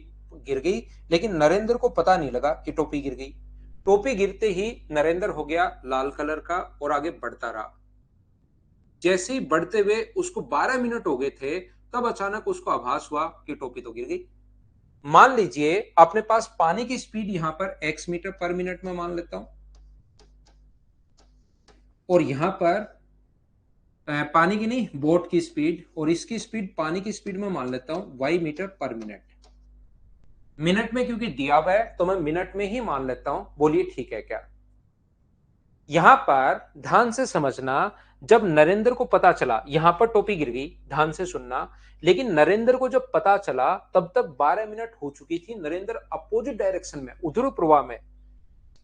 गिर गई, लेकिन नरेंद्र को पता नहीं लगा कि टोपी गिर गई। टोपी गिरते ही नरेंद्र हो गया लाल कलर का और आगे बढ़ता रहा। जैसे ही बढ़ते हुए उसको 12 मिनट हो गए थे, तब अचानक उसको आभास हुआ कि टोपी तो गिर गई। मान लीजिए अपने पास पानी की स्पीड यहां पर x मीटर पर मिनट में मान लेता हूं, और यहां पर पानी की नहीं, बोट की स्पीड, और इसकी स्पीड पानी की स्पीड में मान लेता हूं y metre per minute. Minute में क्योंकि दिया हुआ है तो मैं मिनट में ही मान लेता हूं। बोलिए ठीक है क्या? यहां पर ध्यान से समझना, जब नरेंद्र को पता चला यहां पर टोपी गिर गई, ध्यान से सुनना, लेकिन नरेंद्र को जब पता चला तब तक 12 मिनट हो चुकी थी। नरेंद्र अपोजिट डायरेक्शन में, उधर प्रवाह में,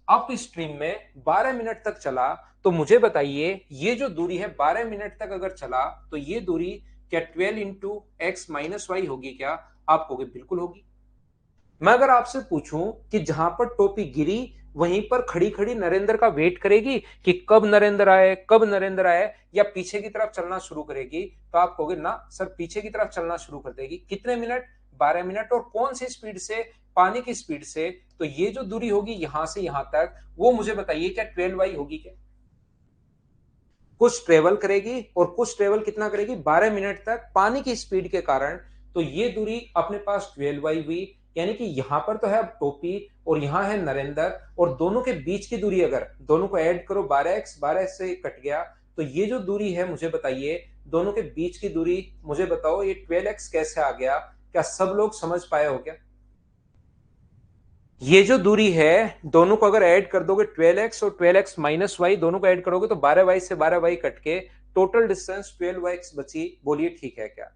अप स्ट्रीम में 12 मिनट तक चला। तो मुझे बताइए ये जो दूरी है 12 मिनट तक अगर चला, तो ये दूरी क्या 12 इंटू एक्स माइनस वाई होगी क्या? आप कहोगे बिल्कुल होगी। मैं अगर आपसे पूछूं कि जहां पर टोपी गिरी वहीं पर खड़ी खड़ी नरेंद्र का वेट करेगी कि कब नरेंद्र आए, कब नरेंद्र आए, या पीछे की तरफ चलना शुरू करेगी, तो आप कहोगे ना सर पीछे की तरफ चलना शुरू कर देगी। कितने मिनट? 12 मिनट। और कौन सी स्पीड से? पानी की स्पीड से। तो ये जो दूरी होगी यहां से यहां तक, वो मुझे बताइए क्या 12y होगी क्या? कुछ ट्रेवल करेगी, और कुछ ट्रेवल कितना करेगी? 12 मिनट तक पानी की स्पीड के कारण। तो ये दूरी अपने पास 12y हुई। यानी कि यहां पर तो है अब टोपी और यहां है नरेंद्र, और दोनों के बीच की दूरी अगर दोनों को ऐड करो, 12x, 12 से कट गया, तो ये जो दूरी है मुझे बताइए, दोनों के बीच की दूरी मुझे बताओ, ये 12x कैसे आ गया? क्या सब लोग समझ पाए हो क्या? ये जो दूरी है दोनों को अगर ऐड कर दोगे, 12x और 12x माइनस वाई, दोनों को ऐड करोगे तो 12y से 12y कट के टोटल डिस्टेंस 12x बची। बोलिए ठीक है क्या?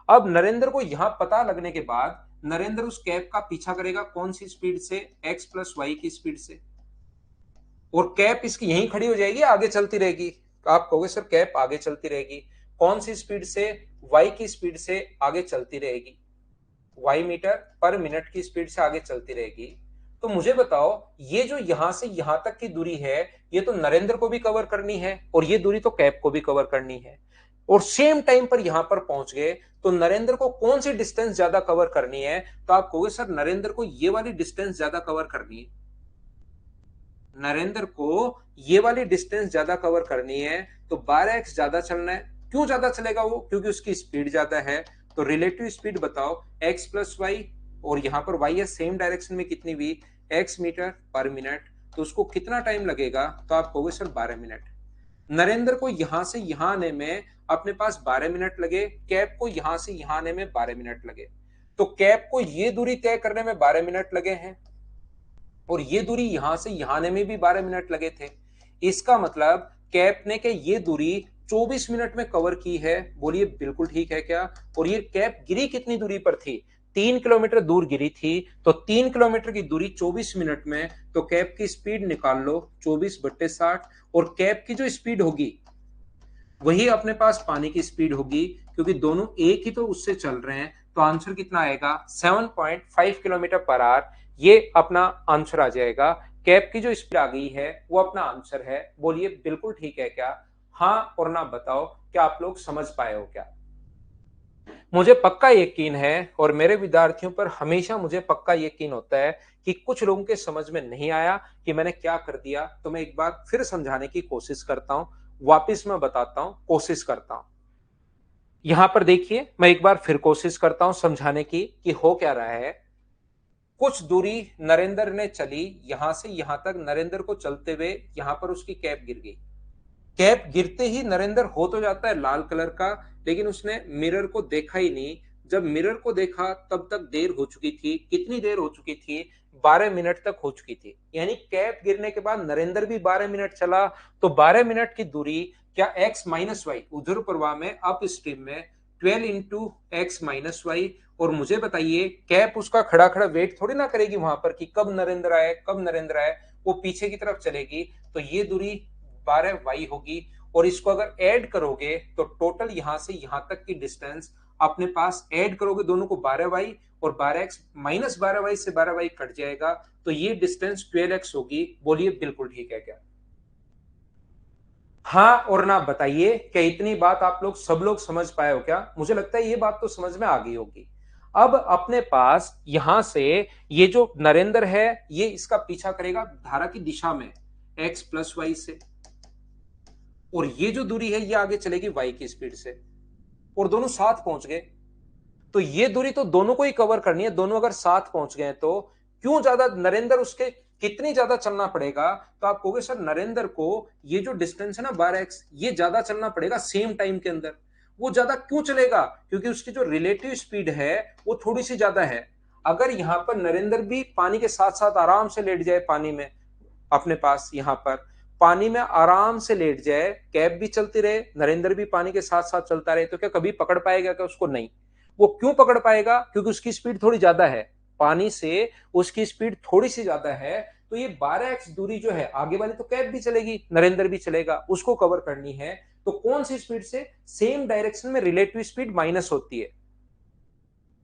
अब नरेंद्र को यहां पता लगने के बाद नरेंद्र उस कैप का पीछा करेगा कौन सी स्पीड से? x प्लस वाई की स्पीड से। और कैप इसकी यहीं खड़ी हो जाएगी, आगे चलती रहेगी। तो आप कहोगे सर कैप आगे चलती रहेगी, कौन सी स्पीड से? y की स्पीड से आगे चलती रहेगी, y मीटर पर मिनट की स्पीड से आगे चलती रहेगी। तो मुझे बताओ ये जो यहां से यहां तक की दूरी है, ये तो नरेंद्र को भी कवर करनी है और ये दूरी तो कैप को भी कवर करनी है, और सेम टाइम पर यहां पर पहुंच गए। तो नरेंद्र को कौन सी डिस्टेंस ज्यादा कवर करनी है? तो आप कहोगे सर नरेंद्र को ये वाली डिस्टेंस ज्यादा कवर करनी है, नरेंद्र को ये वाली डिस्टेंस ज्यादा कवर करनी है। तो 12x ज्यादा चलना है। क्यों ज्यादा चलेगा वो? क्योंकि उसकी स्पीड ज्यादा है। तो रिलेटिव स्पीड बताओ, x प्लस वाई, और यहां पर y है सेम डायरेक्शन में कितनी हुई? x metre per minute. तो उसको कितना टाइम लगेगा? तो आप कहोगे सर 12 मिनट। नरेंद्र को यहां से यहां आने में अपने पास 12 मिनट लगे, कैप को यहां से यहां आने में 12 मिनट लगे। तो कैप को ये दूरी तय करने में 12 मिनट लगे हैं, और ये दूरी यहां से यहां आने में भी 12 मिनट लगे थे। इसका मतलब कैप ने के ये दूरी 24 मिनट में कवर की है। बोलिए बिल्कुल ठीक है क्या? और ये कैप गिरी कितनी दूरी पर थी? 3 किलोमीटर दूर गिरी थी। तो 3 किलोमीटर की दूरी 24 मिनट में, तो कैप की स्पीड निकाल लो, 24/60। और कैप की जो स्पीड होगी वही अपने पास पानी की स्पीड होगी, क्योंकि दोनों एक ही तो उससे चल रहे हैं। तो आंसर कितना आएगा? 7.5 किलोमीटर पर आवर। ये अपना आंसर आ जाएगा। कैप की जो स्पीड आ गई है वो अपना आंसर है। बोलिए बिल्कुल ठीक है क्या? हाँ और ना बताओ, क्या आप लोग समझ पाए हो क्या? मुझे पक्का यकीन है और मेरे विद्यार्थियों पर हमेशा मुझे पक्का यकीन होता है कि कुछ लोगों के समझ में नहीं आया कि मैंने क्या कर दिया, तो मैं एक बार फिर समझाने की कोशिश करता हूं, वापस मैं बताता हूं, कोशिश करता हूं। यहां पर देखिए, मैं एक बार फिर कोशिश करता हूं समझाने की कि हो क्या रहा है। कुछ दूरी नरेंद्र ने चली, यहां से यहां तक नरेंद्र को चलते हुए यहां पर उसकी कैप गिर गई। कैप गिरते ही नरेंद्र हो तो जाता है लाल कलर का, लेकिन उसने मिरर को देखा ही नहीं। जब मिरर को देखा तब तक देर हो चुकी थी। कितनी देर हो चुकी थी? 12 मिनट तक हो चुकी थी। यानी कैप गिरने के बाद नरेंद्र भी 12 मिनट चला। तो 12 मिनट की दूरी, क्या एक्स माइनस वाई उधर प्रवाह में अप स्ट्रीम में 12 इंटू एक्स माइनस वाई। और मुझे बताइए, कैप उसका खड़ा खड़ा वेट थोड़ी ना करेगी वहां पर कि कब नरेंद्र आए, कब नरेंद्र आए। वो पीछे की तरफ चलेगी। तो ये दूरी 12 वाई होगी। और इसको अगर ऐड करोगे तो टोटल यहां से यहां तक की डिस्टेंस अपने पास, ऐड करोगे दोनों को 12 वाई, और 12 एक्स माइनस 12 वाई से 12 वाई कट जाएगा। तो ये डिस्टेंस 12 एक्स होगी। बोलिए बिल्कुल ठीक है क्या? हाँ और ना बताइए, क्या इतनी बात आप लोग सब लोग समझ पाए हो क्या? मुझे लगता है ये बात तो समझ में आ गई होगी। अब अपने पास यहां से ये जो नरेंद्र है, ये इसका पीछा करेगा धारा की दिशा में एक्स प्लस वाई से। और ये जो दूरी है ये आगे चलेगी वाई की स्पीड से। और दोनों साथ पहुंच गए। तो ये दूरी तो दोनों को ही कवर करनी है। दोनों अगर साथ पहुंच गए तो क्यों ज्यादा नरेंद्र उसके कितनी ज्यादा चलना पड़ेगा? तो आप कहोगे सर नरेंद्र को ये जो डिस्टेंस है ना 12 एक्स, ये ज्यादा चलना पड़ेगा सेम टाइम के अंदर। वो ज्यादा क्यों चलेगा? क्योंकि उसकी जो रिलेटिव स्पीड है वो थोड़ी सी ज्यादा है। अगर यहां पर नरेंद्र भी पानी के साथ साथ आराम से लेट जाए पानी में, अपने पास यहां पर पानी में आराम से लेट जाए, कैब भी चलती रहे, नरेंद्र भी पानी के साथ साथ चलता रहे, तो क्या कभी पकड़ पाएगा क्या उसको? नहीं। वो क्यों पकड़ पाएगा? क्योंकि उसकी स्पीड थोड़ी ज्यादा है। पानी से उसकी स्पीड थोड़ी सी ज्यादा है। तो ये 12 एक्स दूरी जो है, आगे वाली तो कैब भी चलेगी, नरेंद्र भी चलेगा, उसको कवर करनी है। तो कौन सी स्पीड से? सेम डायरेक्शन में रिलेटिव स्पीड माइनस होती है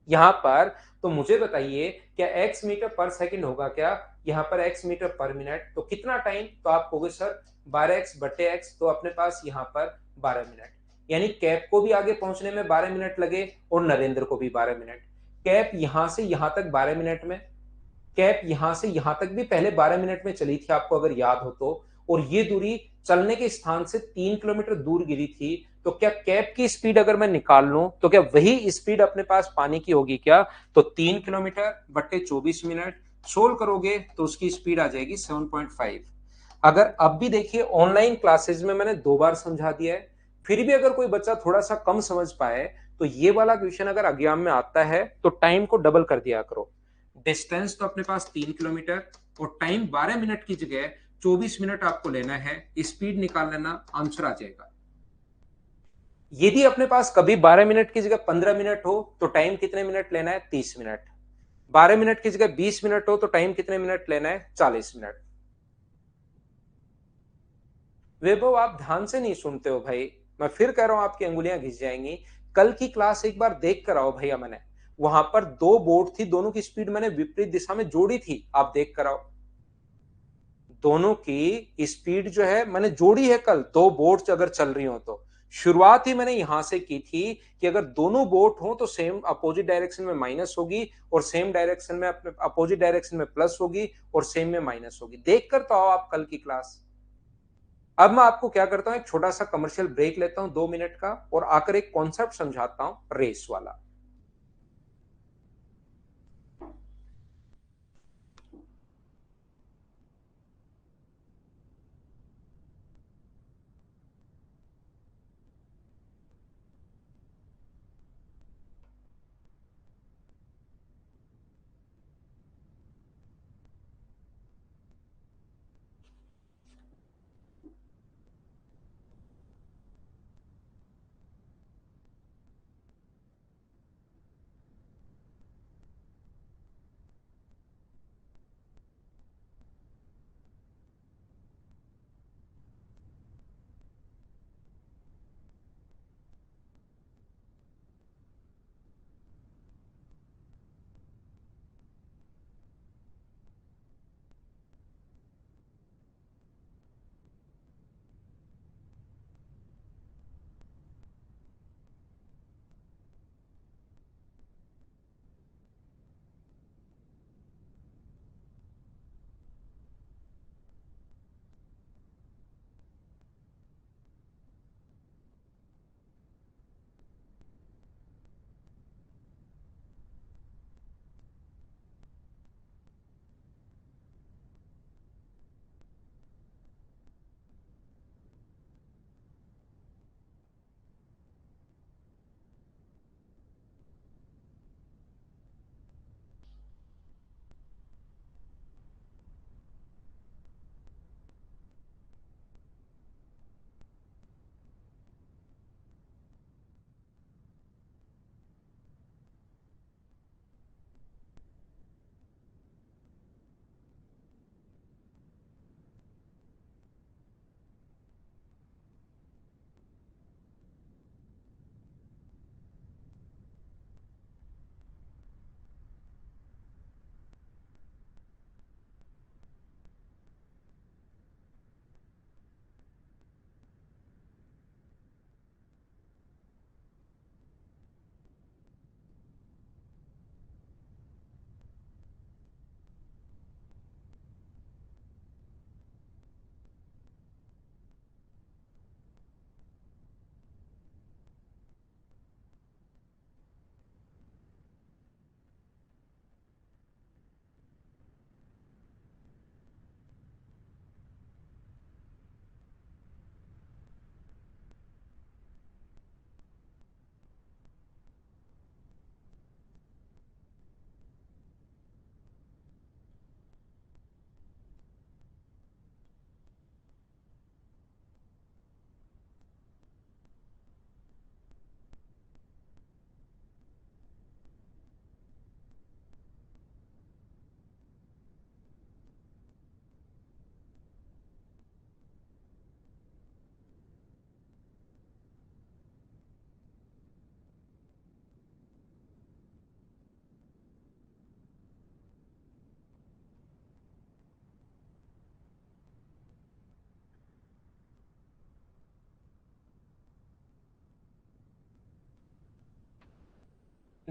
यहां पर। तो मुझे बताइए, क्या एक्स मीटर पर सेकंड होगा क्या? यहां पर एक्स मीटर पर मिनट, तो कितना टाइम? तो आप कहोगे सर 12 एक्स बटे एक्स, तो अपने पास यहां पर 12 मिनट। यानी कैप को भी आगे पहुंचने में 12 मिनट लगे और नरेंद्र को भी 12 मिनट। कैप यहां से यहां तक 12 मिनट में, कैप यहां से यहां तक भी पहले 12 मिनट में चली थी, आपको अगर याद हो तो। और ये दूरी चलने के स्थान से 3 किलोमीटर दूर गिरी थी। तो क्या कैप की स्पीड अगर मैं निकाल लूं तो क्या वही स्पीड अपने पास पानी की होगी क्या? तो 3 किलोमीटर बट्टे 24 मिनट सोल्व करोगे तो उसकी स्पीड आ जाएगी 7.5। अगर अब भी देखिए, ऑनलाइन क्लासेज में मैंने 2 बार समझा दिया है, फिर भी अगर कोई बच्चा थोड़ा सा कम समझ पाए, तो ये वाला क्वेश्चन अगर एग्जाम में आता है तो टाइम को डबल कर दिया करो। डिस्टेंस तो अपने पास 3 किलोमीटर, और टाइम 12 मिनट की जगह 24 मिनट आपको लेना है। स्पीड निकाल लेना, आंसर आ जाएगा। यदि अपने पास कभी 12 मिनट की जगह 15 मिनट हो तो टाइम कितने मिनट लेना है? 30 मिनट। 12 मिनट की जगह 20 मिनट हो तो टाइम कितने मिनट लेना है? 40 मिनट। वैभव आप ध्यान से नहीं सुनते हो भाई। मैं फिर कह रहा हूं, आपकी अंगुलियां घिस जाएंगी। कल की क्लास एक बार देख कर आओ भैया। मैंने वहां पर दो बोर्ड थी, दोनों की स्पीड मैंने विपरीत दिशा में जोड़ी थी, आप देख कर आओ। दोनों की स्पीड जो है मैंने जोड़ी है। कल दो बोट्स अगर चल रही हो तो शुरुआत ही मैंने यहां से की थी कि अगर दोनों बोट हो तो सेम अपोजिट डायरेक्शन में माइनस होगी, और सेम डायरेक्शन में अपने अपोजिट डायरेक्शन में प्लस होगी, और सेम में माइनस होगी। देख कर तो आओ आप कल की क्लास। अब मैं आपको क्या करता हूं, एक छोटा सा कमर्शियल ब्रेक लेता हूं 2 मिनट का, और आकर एक कॉन्सेप्ट समझाता हूं रेस वाला।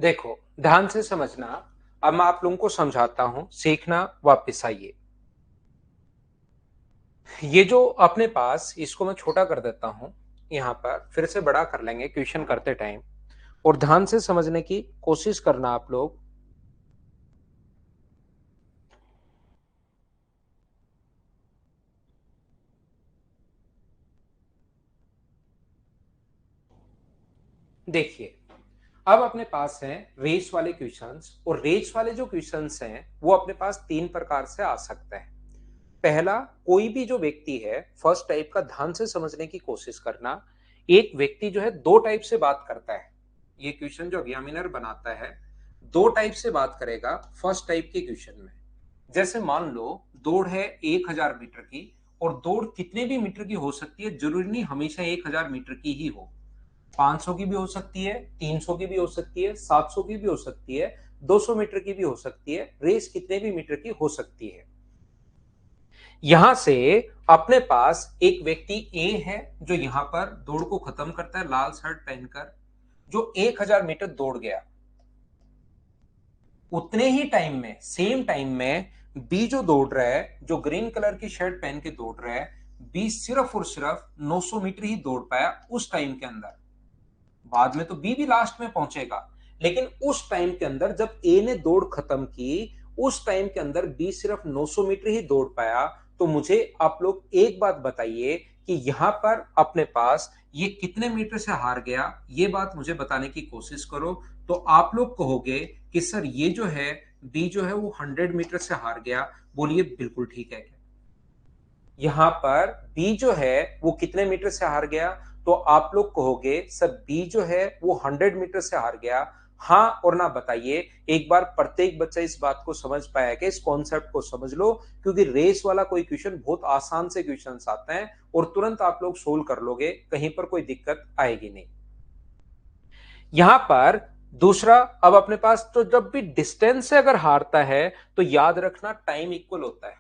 देखो, ध्यान से समझना। अब मैं आप लोगों को समझाता हूं, सीखना वापस आइए। ये जो अपने पास, इसको मैं छोटा कर देता हूं, यहां पर फिर से बड़ा कर लेंगे क्वेश्चन करते टाइम। और ध्यान से समझने की कोशिश करना आप लोग। देखिए, अब अपने पास है रेस वाले क्वेश्चंस, और रेस वाले जो क्वेश्चंस हैं वो अपने पास तीन प्रकार से आ सकते हैं। पहला, कोई भी जो व्यक्ति है, फर्स्ट टाइप का ध्यान से समझने की कोशिश करना। एक व्यक्ति जो है दो टाइप से बात करता है। ये क्वेश्चन जो एग्जामिनर बनाता है, दो टाइप से बात करेगा फर्स्ट टाइप के क्वेश्चन में। जैसे मान लो दौड़ है 1000 मीटर की, और दौड़ कितने भी मीटर की हो सकती है, जरूरी नहीं हमेशा 1000 मीटर की ही हो। 500 की भी हो सकती है, 300 की भी हो सकती है, 700 की भी हो सकती है, 200 मीटर की भी हो सकती है। रेस कितने भी मीटर की हो सकती है। यहां से अपने पास एक व्यक्ति ए है जो यहां पर दौड़ को खत्म करता है लाल शर्ट पहनकर, जो 1000 मीटर दौड़ गया। उतने ही टाइम में, सेम टाइम में, बी जो दौड़ रहा है, जो ग्रीन कलर की शर्ट पहन के दौड़ रहा है, बी सिर्फ और सिर्फ 900 मीटर ही दौड़ पाया उस टाइम के अंदर। बाद में तो बी भी लास्ट में पहुंचेगा, लेकिन उस टाइम के अंदर जब ए ने दौड़ खत्म की, उस टाइम के अंदर बी सिर्फ 900 मीटर ही दौड़ पाया। तो मुझे आप लोग एक बात बताइए कि यहां पर अपने पास ये कितने मीटर से हार गया, ये बात मुझे बताने की कोशिश करो। तो आप लोग कहोगे कि सर ये जो है, बी जो है वो 100 मीटर से हार गया। बोलिए बिल्कुल ठीक है क्या? यहां पर बी जो है वो कितने मीटर से हार गया? तो आप लोग कहोगे सर बी जो है वो 100 मीटर से हार गया। हाँ और ना बताइए। एक बार प्रत्येक बच्चा इस बात को समझ पाया कि इस कॉन्सेप्ट को समझ लो, क्योंकि रेस वाला कोई क्वेश्चन बहुत आसान से क्वेश्चन आते हैं और तुरंत आप लोग सोल्व कर लोगे, कहीं पर कोई दिक्कत आएगी नहीं। यहां पर दूसरा, अब अपने पास तो जब भी डिस्टेंस से अगर हारता है तो याद रखना टाइम इक्वल होता है।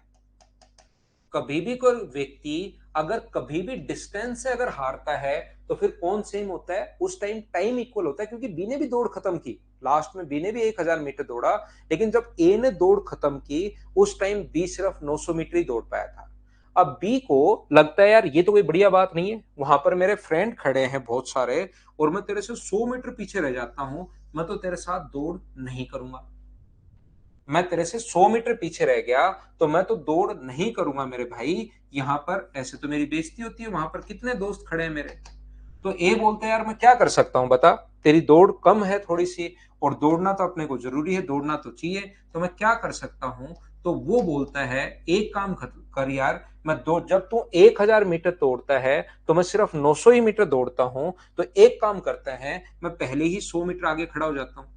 कभी भी कोई व्यक्ति अगर कभी भी डिस्टेंस से अगर हारता है तो फिर कौन सेम होता है? उस टाइम टाइम इक्वल होता है, क्योंकि बी ने भी दौड़ खत्म की। लास्ट में बी ने भी 1000 मीटर दौड़ा, लेकिन जब ए ने दौड़ खत्म की उस टाइम बी सिर्फ 900 मीटर ही दौड़ पाया था। अब बी को लगता है यार ये तो कोई बढ़िया बात नहीं है, वहां पर मेरे फ्रेंड खड़े हैं बहुत सारे, और मैं तेरे से 100 मीटर पीछे रह जाता हूं, मैं तो तेरे साथ दौड़ नहीं करूंगा। मैं तेरे से 100 मीटर पीछे रह गया तो मैं तो दौड़ नहीं करूंगा मेरे भाई। यहां पर ऐसे तो मेरी बेइज्जती होती है, वहां पर कितने दोस्त खड़े हैं मेरे। तो ए बोलते हैं यार मैं क्या कर सकता हूं बता, तेरी दौड़ कम है थोड़ी सी, और दौड़ना तो अपने को जरूरी है, दौड़ना तो चाहिए, तो मैं क्या कर सकता हूं? तो वो बोलता है एक काम कर यार, मैं दो जब तू 1000 मीटर दौड़ता है तो मैं सिर्फ 900 ही मीटर दौड़ता हूं, तो एक काम करते हैं, मैं पहले ही 100 मीटर आगे खड़ा हो जाता हूं।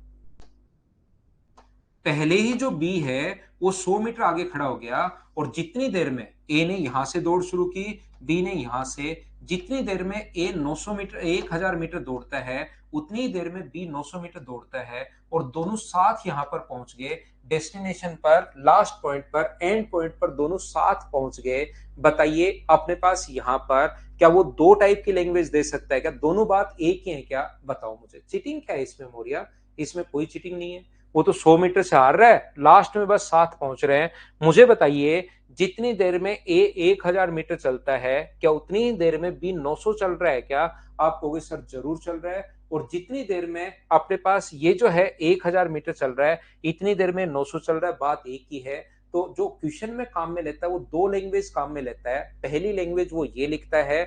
पहले ही जो बी है वो 100 मीटर आगे खड़ा हो गया, और जितनी देर में ए ने यहां से दौड़ शुरू की, बी ने यहां से, जितनी देर में ए 900 मीटर 1000 मीटर दौड़ता है, उतनी ही देर में बी 900 मीटर दौड़ता है, और दोनों साथ यहां पर पहुंच गए डेस्टिनेशन पर, लास्ट पॉइंट पर, एंड पॉइंट पर दोनों साथ पहुंच गए। बताइए अपने पास यहां पर क्या वो दो टाइप की लैंग्वेज दे सकता है क्या? दोनों बात एक ही है क्या? बताओ मुझे, चीटिंग क्या है इसमें मोरिया? इसमें कोई चीटिंग नहीं है। वो तो 100 मीटर से हार रहा है, लास्ट में बस साथ पहुंच रहे हैं। मुझे बताइए, जितनी देर में ए 1000 मीटर चलता है, क्या उतनी ही देर में बी 900 चल रहा है क्या? आप कहोगे सर जरूर चल रहा है। और जितनी देर में अपने पास ये जो है 1000 मीटर चल रहा है, इतनी देर में 900 चल रहा है, बात एक ही है। तो जो क्वेश्चन में काम में लेता है वो दो लैंग्वेज काम में लेता है। पहली लैंग्वेज वो ये लिखता है,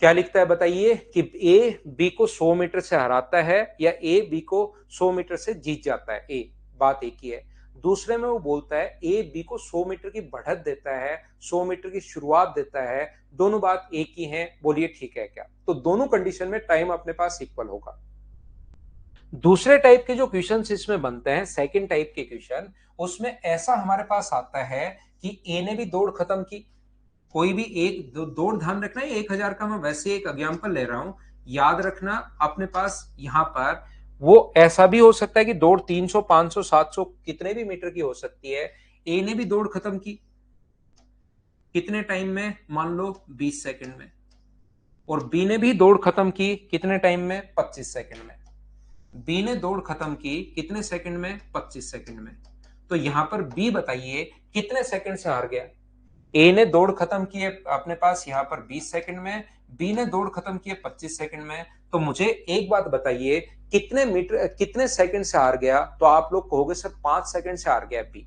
क्या लिखता है बताइए, कि ए बी को 100 मीटर से हराता है या ए बी को 100 मीटर से जीत जाता है। ए बात एक ही है। दूसरे में वो बोलता है ए बी को 100 मीटर की बढ़त देता है, 100 मीटर की शुरुआत देता है। दोनों बात एक ही है। बोलिए ठीक है क्या? तो दोनों कंडीशन में टाइम अपने पास इक्वल होगा। दूसरे टाइप के जो क्वेश्चन इसमें बनते हैं, सेकंड टाइप के क्वेश्चन, उसमें ऐसा हमारे पास आता है कि ए ने भी दौड़ खत्म की। कोई भी एक दौड़, ध्यान रखना है 1000 का मैं वैसे एक एग्जांपल ले रहा हूं। याद रखना अपने पास यहां पर वो ऐसा भी हो सकता है कि दौड़ 300 500 700 कितने भी मीटर की हो सकती है। ए ने भी दौड़ खत्म की कितने टाइम में? मान लो 20 सेकंड में। और बी ने भी दौड़ खत्म की कितने टाइम में? 25 सेकंड में। बी ने दौड़ खत्म की कितने सेकंड में? 25 सेकंड में। तो यहां पर बी बताइए कितने सेकंड से हार गया? ए ने दौड़ खत्म की है अपने पास यहां पर 20 सेकंड में, बी ने दौड़ खत्म की है 25 सेकंड में। तो मुझे एक बात बताइए, कितने सेकंड से हार गया? तो आप लोग कहोगे सर 5 सेकंड से हार गया बी।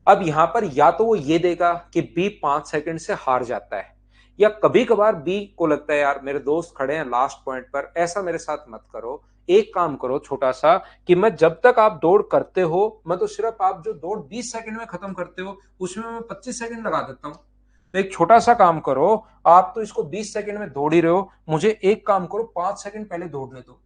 अब यहां पर या तो वो ये देगा कि बी 5 सेकंड से हार जाता है, या कभी कभार बी को लगता है यार मेरे दोस्त खड़े हैं लास्ट पॉइंट पर, ऐसा मेरे साथ मत करो। एक काम करो छोटा सा, कि मैं जब तक आप दौड़ करते हो, मैं तो सिर्फ आप जो दौड़ 20 सेकंड में खत्म करते हो उसमें मैं 25 सेकंड लगा देता हूं। तो एक छोटा सा काम करो, आप तो इसको 20 सेकंड में दौड़ ही रहे हो, मुझे एक काम करो 5 सेकंड पहले दौड़ने दो।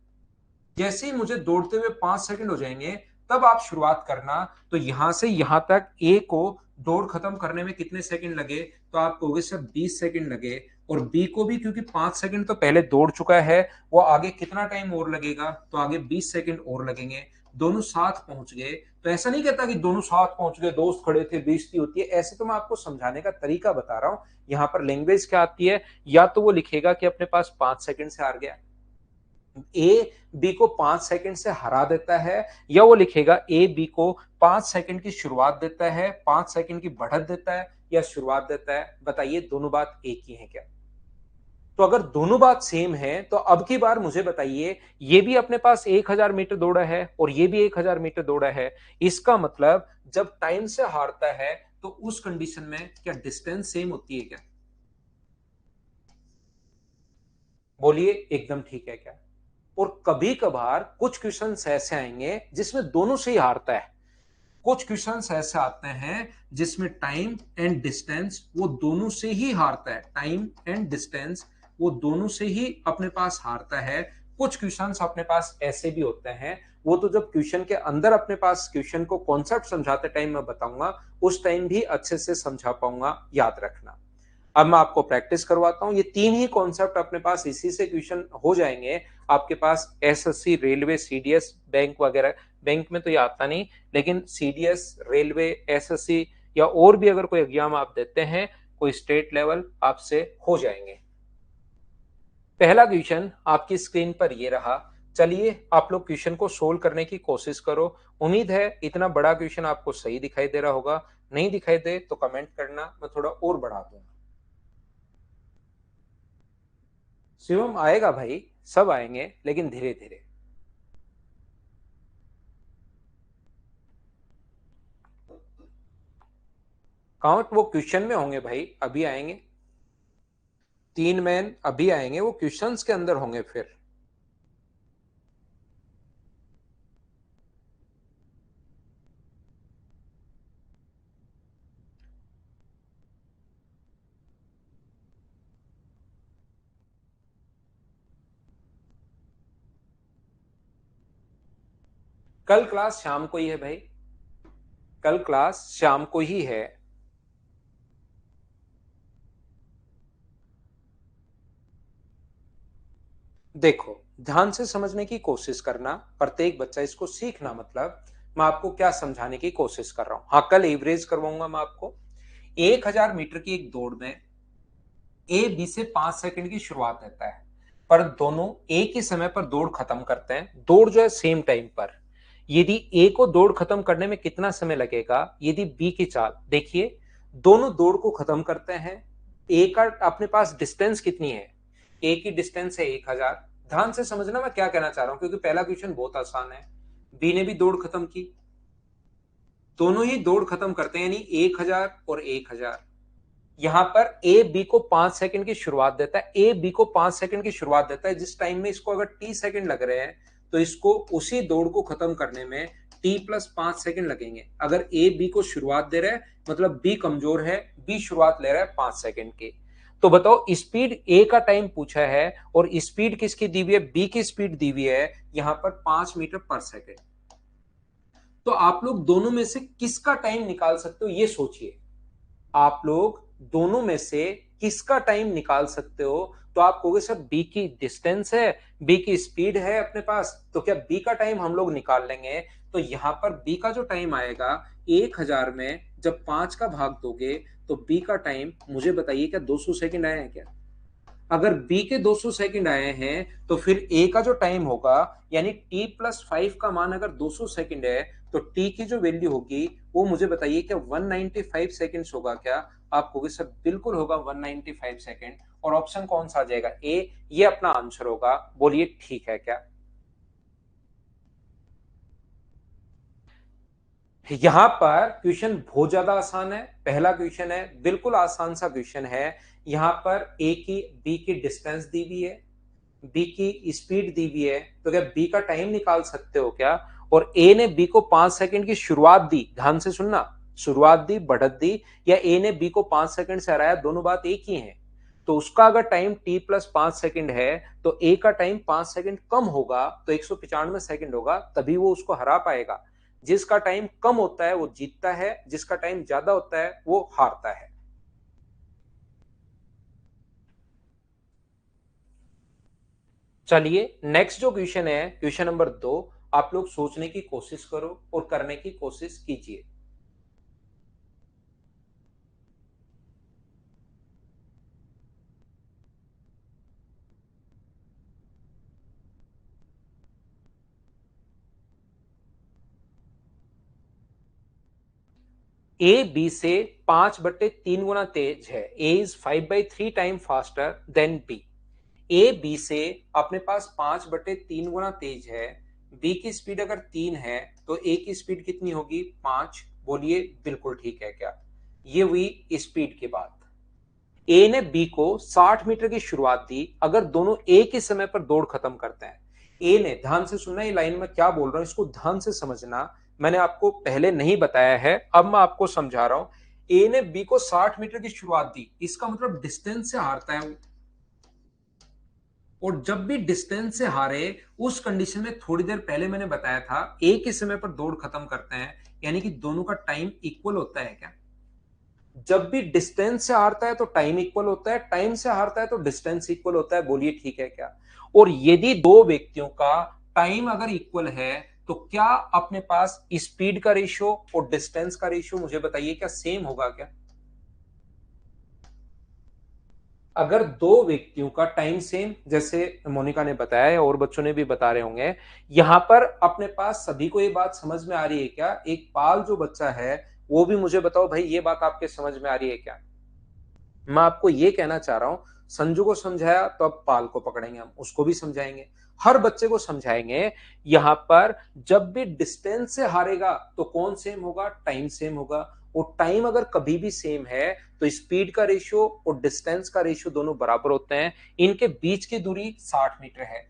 जैसे ही मुझे दौड़ते हुए 5 सेकंड हो जाएंगे तब आप शुरुआत करना। तो यहां से यहां तक ए को दौड़ खत्म करने में कितने सेकंड लगे? तो आप कहोगे सर 20 सेकंड लगे। और बी को भी क्योंकि 5 सेकंड तो पहले दौड़ चुका है, वो आगे कितना टाइम और लगेगा? तो आगे 20 सेकंड और लगेंगे। दोनों साथ पहुंच गए। तो ऐसा नहीं कहता कि दोनों साथ पहुंच गए, दोस्त खड़े थे, बेइज्जती होती है, ऐसे तो मैं आपको समझाने का तरीका बता रहा हूं। यहां पर लैंग्वेज क्या आती है, या तो वो लिखेगा कि अपने पास 5 सेकंड से हार गया, ए बी को 5 सेकंड से हरा देता है, या वो लिखेगा ए बी को 5 सेकंड की शुरुआत देता है, 5 सेकंड की बढ़त देता है, या शुरुआत देता है। बताइए दोनों बात एक ही है क्या? तो अगर दोनों बात सेम है तो अब की बार मुझे बताइए, ये भी अपने पास 1000 मीटर दौड़ा है और ये भी 1000 मीटर दौड़ा है। इसका मतलब जब टाइम से हारता है तो उस कंडीशन में क्या डिस्टेंस सेम होती है क्या? बोलिए एकदम ठीक है क्या? और कभी कभार कुछ क्वेश्चंस ऐसे आएंगे जिसमें दोनों से ही हारता है। कुछ क्वेश्चंस ऐसे आते हैं जिसमें टाइम एंड डिस्टेंस वो दोनों से ही हारता है, टाइम एंड डिस्टेंस वो दोनों से ही अपने पास हारता है। कुछ क्वेश्चंस अपने पास ऐसे भी होते हैं, वो तो जब क्वेश्चन के अंदर अपने पास क्वेश्चन को कॉन्सेप्ट समझाते टाइम मैं बताऊंगा, उस टाइम भी अच्छे से समझा पाऊंगा, याद रखना। अब मैं आपको प्रैक्टिस करवाता हूं, ये तीन ही कॉन्सेप्ट अपने पास इसी से क्वेश्चन हो जाएंगे। आपके पास एसएससी, रेलवे, सीडीएस, बैंक वगैरह, बैंक में तो ये आता नहीं, लेकिन सीडीएस, रेलवे, एसएससी या और भी अगर कोई एग्जाम आप देते हैं, कोई स्टेट लेवल, आपसे हो जाएंगे। पहला क्वेश्चन आपकी स्क्रीन पर ये रहा। चलिए आप लोग क्वेश्चन को सोल्व करने की कोशिश करो। उम्मीद है इतना बड़ा क्वेश्चन आपको सही दिखाई दे रहा होगा। नहीं दिखाई दे तो कमेंट करना, मैं थोड़ा और बढ़ा दूंगा। शिवम आएगा भाई, सब आएंगे लेकिन धीरे धीरे। काउंट वो क्वेश्चन में होंगे भाई, अभी आएंगे। तीन मैन अभी आएंगे, वो क्वेश्चंस के अंदर होंगे फिर। कल क्लास शाम को ही है भाई, कल क्लास शाम को ही है। देखो ध्यान से समझने की कोशिश करना, प्रत्येक बच्चा इसको सीखना। मतलब मैं आपको क्या समझाने की कोशिश कर रहा हूं। हाँ, कल एवरेज करवाऊंगा मैं आपको। 1000 मीटर की एक दौड़ में ए बी से 5 सेकंड की शुरुआत देता है, पर दोनों एक ही समय पर दौड़ खत्म करते हैं। दौड़ जो है सेम टाइम पर। यदि ए को दौड़ खत्म करने में कितना समय लगेगा, यदि बी की चाल देखिए, दोनों दौड़ को खत्म करते हैं। ए का अपने पास डिस्टेंस कितनी है? ए की डिस्टेंस है 1000। ध्यान से समझना मैं क्या कहना चाह रहा हूं, क्योंकि पहला क्वेश्चन बहुत आसान है। बी ने भी दौड़ खत्म की, दोनों ही दौड़ खत्म करते हैं, यानी 1000 और 1000। यहां पर ए बी को 5 सेकंड की शुरुआत देता है, ए बी को 5 सेकंड की शुरुआत देता है। जिस टाइम में इसको अगर टी सेकंड लग रहे हैं, तो इसको उसी दौड़ को खत्म करने में टी प्लस 5 सेकंड लगेंगे। अगर ए बी को शुरुआत दे रहा है मतलब बी कमजोर है, बी शुरुआत ले रहा है 5 सेकंड की। तो बताओ स्पीड ए का टाइम पूछा है और स्पीड किसकी दी हुई है? बी की स्पीड दी हुई है यहां पर 5 मीटर पर सेकंड। तो आप लोग दोनों में से किसका टाइम निकाल सकते हो ये सोचिए। आप लोग दोनों में से किसका टाइम निकाल सकते हो? तो आप कहोगे सर बी की डिस्टेंस है, बी की स्पीड है अपने पास, तो क्या बी का टाइम हम लोग निकाल लेंगे? तो यहां पर बी का जो टाइम आएगा, 1000 में जब 5 का भाग दोगे तो बी का टाइम मुझे बताइए क्या 200 सेकंड आया है क्या? अगर बी के 200 सेकंड आए हैं तो फिर ए का जो टाइम होगा यानी टी प्लस 5 का मान अगर 200 सेकंड है तो टी की जो वैल्यू होगी वो मुझे बताइए क्या 195 सेकंड्स होगा क्या? आप कहोगे सर बिल्कुल होगा 195 सेकंड। और ऑप्शन कौन सा आ जाएगा? ए, ये अपना आंसर होगा। बोलिए ठीक है क्या? यहां पर क्वेश्चन बहुत ज्यादा आसान है। पहला क्वेश्चन है, बिल्कुल आसान सा क्वेश्चन है। यहां पर ए की बी की डिस्टेंस दी हुई है, बी की स्पीड दी हुई है, तो क्या बी का टाइम निकाल सकते हो क्या? और ए ने बी को 5 सेकंड की शुरुआत दी, ध्यान से सुनना, शुरुआत दी, बढ़त दी, या ए ने बी को 5 सेकंड से हराया, दोनों बात एक ही है। तो उसका अगर टाइम टी प्लस 5 सेकंड है तो ए का टाइम 5 सेकंड कम होगा, तो 195 सेकंड होगा, तभी वो उसको हरा पाएगा। जिसका टाइम कम होता है वो जीतता है, जिसका टाइम ज्यादा होता है वो हारता है। चलिए नेक्स्ट जो क्वेश्चन है, क्वेश्चन नंबर 2, आप लोग सोचने की कोशिश करो और करने की कोशिश कीजिए। ए बी से 5/3 गुना तेज है। A is 5/3 time faster than B. A B से अपने पास 5/3 गुना तेज है। बी की स्पीड अगर 3 है तो ए की स्पीड कितनी होगी? 5। बोलिए बिल्कुल ठीक है क्या? ये हुई स्पीड की बात। ए ने बी को 60 मीटर की शुरुआत दी। अगर दोनों एक ही समय पर दौड़ खत्म करते हैं, ए ने, ध्यान से सुनना, ये लाइन में क्या बोल रहा हूं इसको ध्यान से समझना, मैंने आपको पहले नहीं बताया है, अब मैं आपको समझा रहा हूं। ए ने बी को 60 मीटर की शुरुआत दी, इसका मतलब डिस्टेंस से हारता है। और जब भी डिस्टेंस से हारे, उस कंडीशन में थोड़ी देर पहले मैंने बताया था एक ही समय पर दौड़ खत्म करते हैं, यानी कि दोनों का टाइम इक्वल होता है क्या? जब भी डिस्टेंस से हारता है तो टाइम इक्वल होता है, टाइम से हारता है तो डिस्टेंस इक्वल होता है। बोलिए ठीक है क्या? और यदि दो व्यक्तियों का टाइम अगर इक्वल है तो क्या अपने पास स्पीड का रेशियो और डिस्टेंस का रेशियो, मुझे बताइए, क्या सेम होगा क्या? अगर दो व्यक्तियों का टाइम सेम, जैसे मोनिका ने बताया है और बच्चों ने भी बता रहे होंगे, यहां पर अपने पास सभी को ये बात समझ में आ रही है क्या? एक पाल जो बच्चा है वो भी मुझे बताओ भाई, ये बात आपके समझ में आ रही है क्या? मैं आपको ये कहना चाह रहा हूं, संजू को समझाया तो अब पाल को पकड़ेंगे, हम उसको भी समझाएंगे, हर बच्चे को समझाएंगे। यहां पर जब भी डिस्टेंस से हारेगा तो कौन सेम होगा? टाइम सेम होगा। और टाइम अगर कभी भी सेम है तो स्पीड का रेशियो और डिस्टेंस का रेशियो दोनों बराबर होते हैं। इनके बीच की दूरी 60 मीटर है।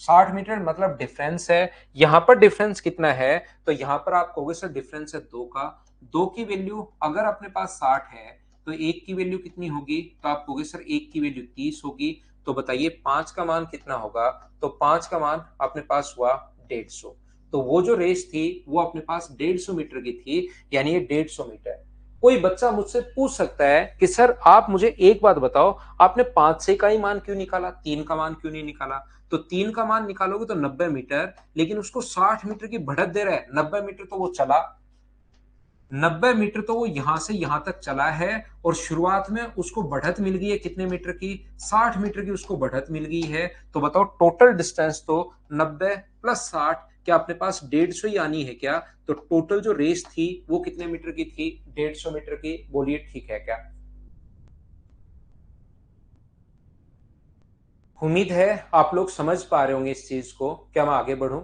60 मीटर मतलब डिफरेंस है। यहां पर डिफरेंस कितना है? तो यहां पर आप कहोगे सर डिफरेंस है 2 का। 2 की वैल्यू अगर अपने पास 60 है तो एक की वैल्यू कितनी होगी? तो आप कहोगे सर एक की वैल्यू 30 होगी। तो बताइए 5 का मान कितना होगा? तो 5 का मान अपने पास हुआ 150। तो वो जो रेस थी वो अपने पास 150 मीटर की थी, यानी ये 150 मीटर। कोई बच्चा मुझसे पूछ सकता है कि सर आप मुझे एक बात बताओ, आपने 5 से का ही मान क्यों निकाला, 3 का मान क्यों नहीं निकाला? तो 3 का मान निकालोगे तो 90 मीटर, लेकिन उसको 60 मीटर की बढ़त दे रहा है। 90 मीटर तो वो चला, 90 मीटर तो वो यहां से यहां तक चला है, और शुरुआत में उसको बढ़त मिल गई है कितने मीटर की? 60 मीटर की उसको बढ़त मिल गई है। तो बताओ टोटल डिस्टेंस तो 90 + 60, क्या अपने पास 150 ही आनी है क्या? तो टोटल जो रेस थी वो कितने मीटर की थी? 150 मीटर की। बोलिए ठीक है क्या? उम्मीद है आप लोग समझ पा रहे होंगे इस चीज को। क्या मैं आगे बढ़ूं?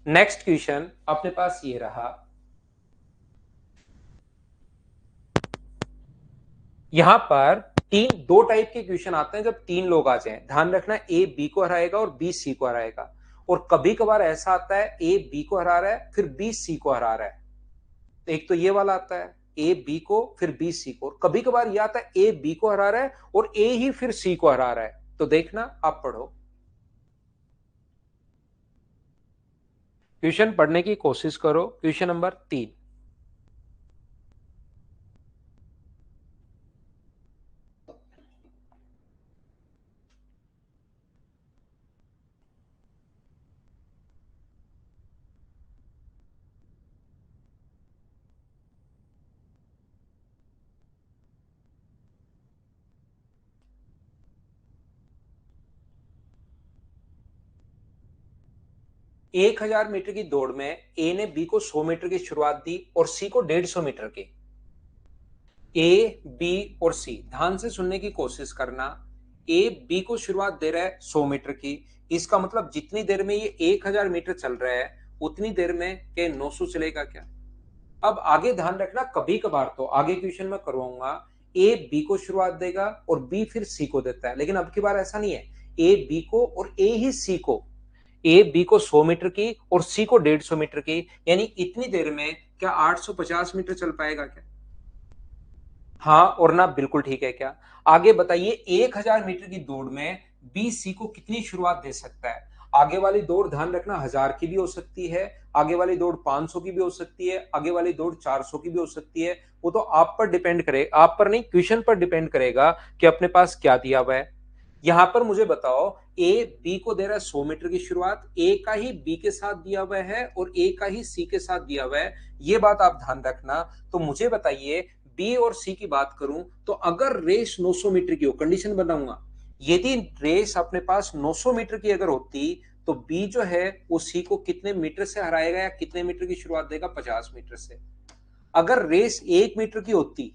नेक्स्ट क्वेश्चन अपने पास ये रहा। यहां पर तीन दो टाइप के क्वेश्चन आते हैं जब तीन लोग आ जाएं। ध्यान रखना, ए बी को हराएगा और बी सी को हराएगा। और कभी कभार ऐसा आता है ए बी को हरा रहा है फिर बी सी को हरा रहा है। तो एक तो ये वाला आता है ए बी को फिर बी सी को, और कभी कभार ये आता है ए बी को हरा रहा है और ए ही फिर सी को हरा रहा है। तो देखना, आप पढ़ो, क्वेश्चन पढ़ने की कोशिश करो। Question number 3। 1000 मीटर की दौड़ में ए ने बी को 100 मीटर की शुरुआत दी और सी को 150 मीटर की। ए, बी और सी, ध्यान से सुनने की कोशिश करना। ए बी को शुरुआत दे रहा है 100 मीटर की, इसका मतलब जितनी देर में ये 1000 मीटर चल रहा है उतनी देर में के 900 चलेगा क्या। अब आगे ध्यान रखना, कभी कभार तो आगे क्वेश्चन में करवाऊंगा ए बी को शुरुआत देगा और बी फिर सी को देता है, लेकिन अब की बार ऐसा नहीं है। ए बी को और ए ही सी को, ए बी को 100 मीटर की और सी को 150 मीटर की, यानी इतनी देर में क्या 850 मीटर चल पाएगा क्या? हाँ और ना, बिल्कुल ठीक है क्या। आगे बताइए 1000 मीटर की दौड़ में बी सी को कितनी शुरुआत दे सकता है। आगे वाली दौड़ ध्यान रखना 1000 की भी हो सकती है, आगे वाली दौड़ 500 की भी हो सकती है, आगे वाली दौड़ 400 की भी हो सकती है। वो तो आप पर डिपेंड करे, आप पर नहीं, क्वेश्चन पर डिपेंड करेगा कि अपने पास क्या दिया हुआ है। यहां पर मुझे बताओ, ए बी को दे रहा है 100 मीटर की शुरुआत, ए का ही बी के साथ दिया हुआ है और ए का ही सी के साथ दिया हुआ है, ये बात आप ध्यान रखना। तो मुझे बताइए, बी और सी की बात करूं तो अगर रेस 900 मीटर की हो, कंडीशन बनाऊंगा, यदि रेस अपने पास 900 मीटर की अगर होती तो बी जो है वो सी को कितने मीटर से हराएगा या कितने मीटर की शुरुआत देगा? 50 मीटर से। अगर रेस 1 मीटर की होती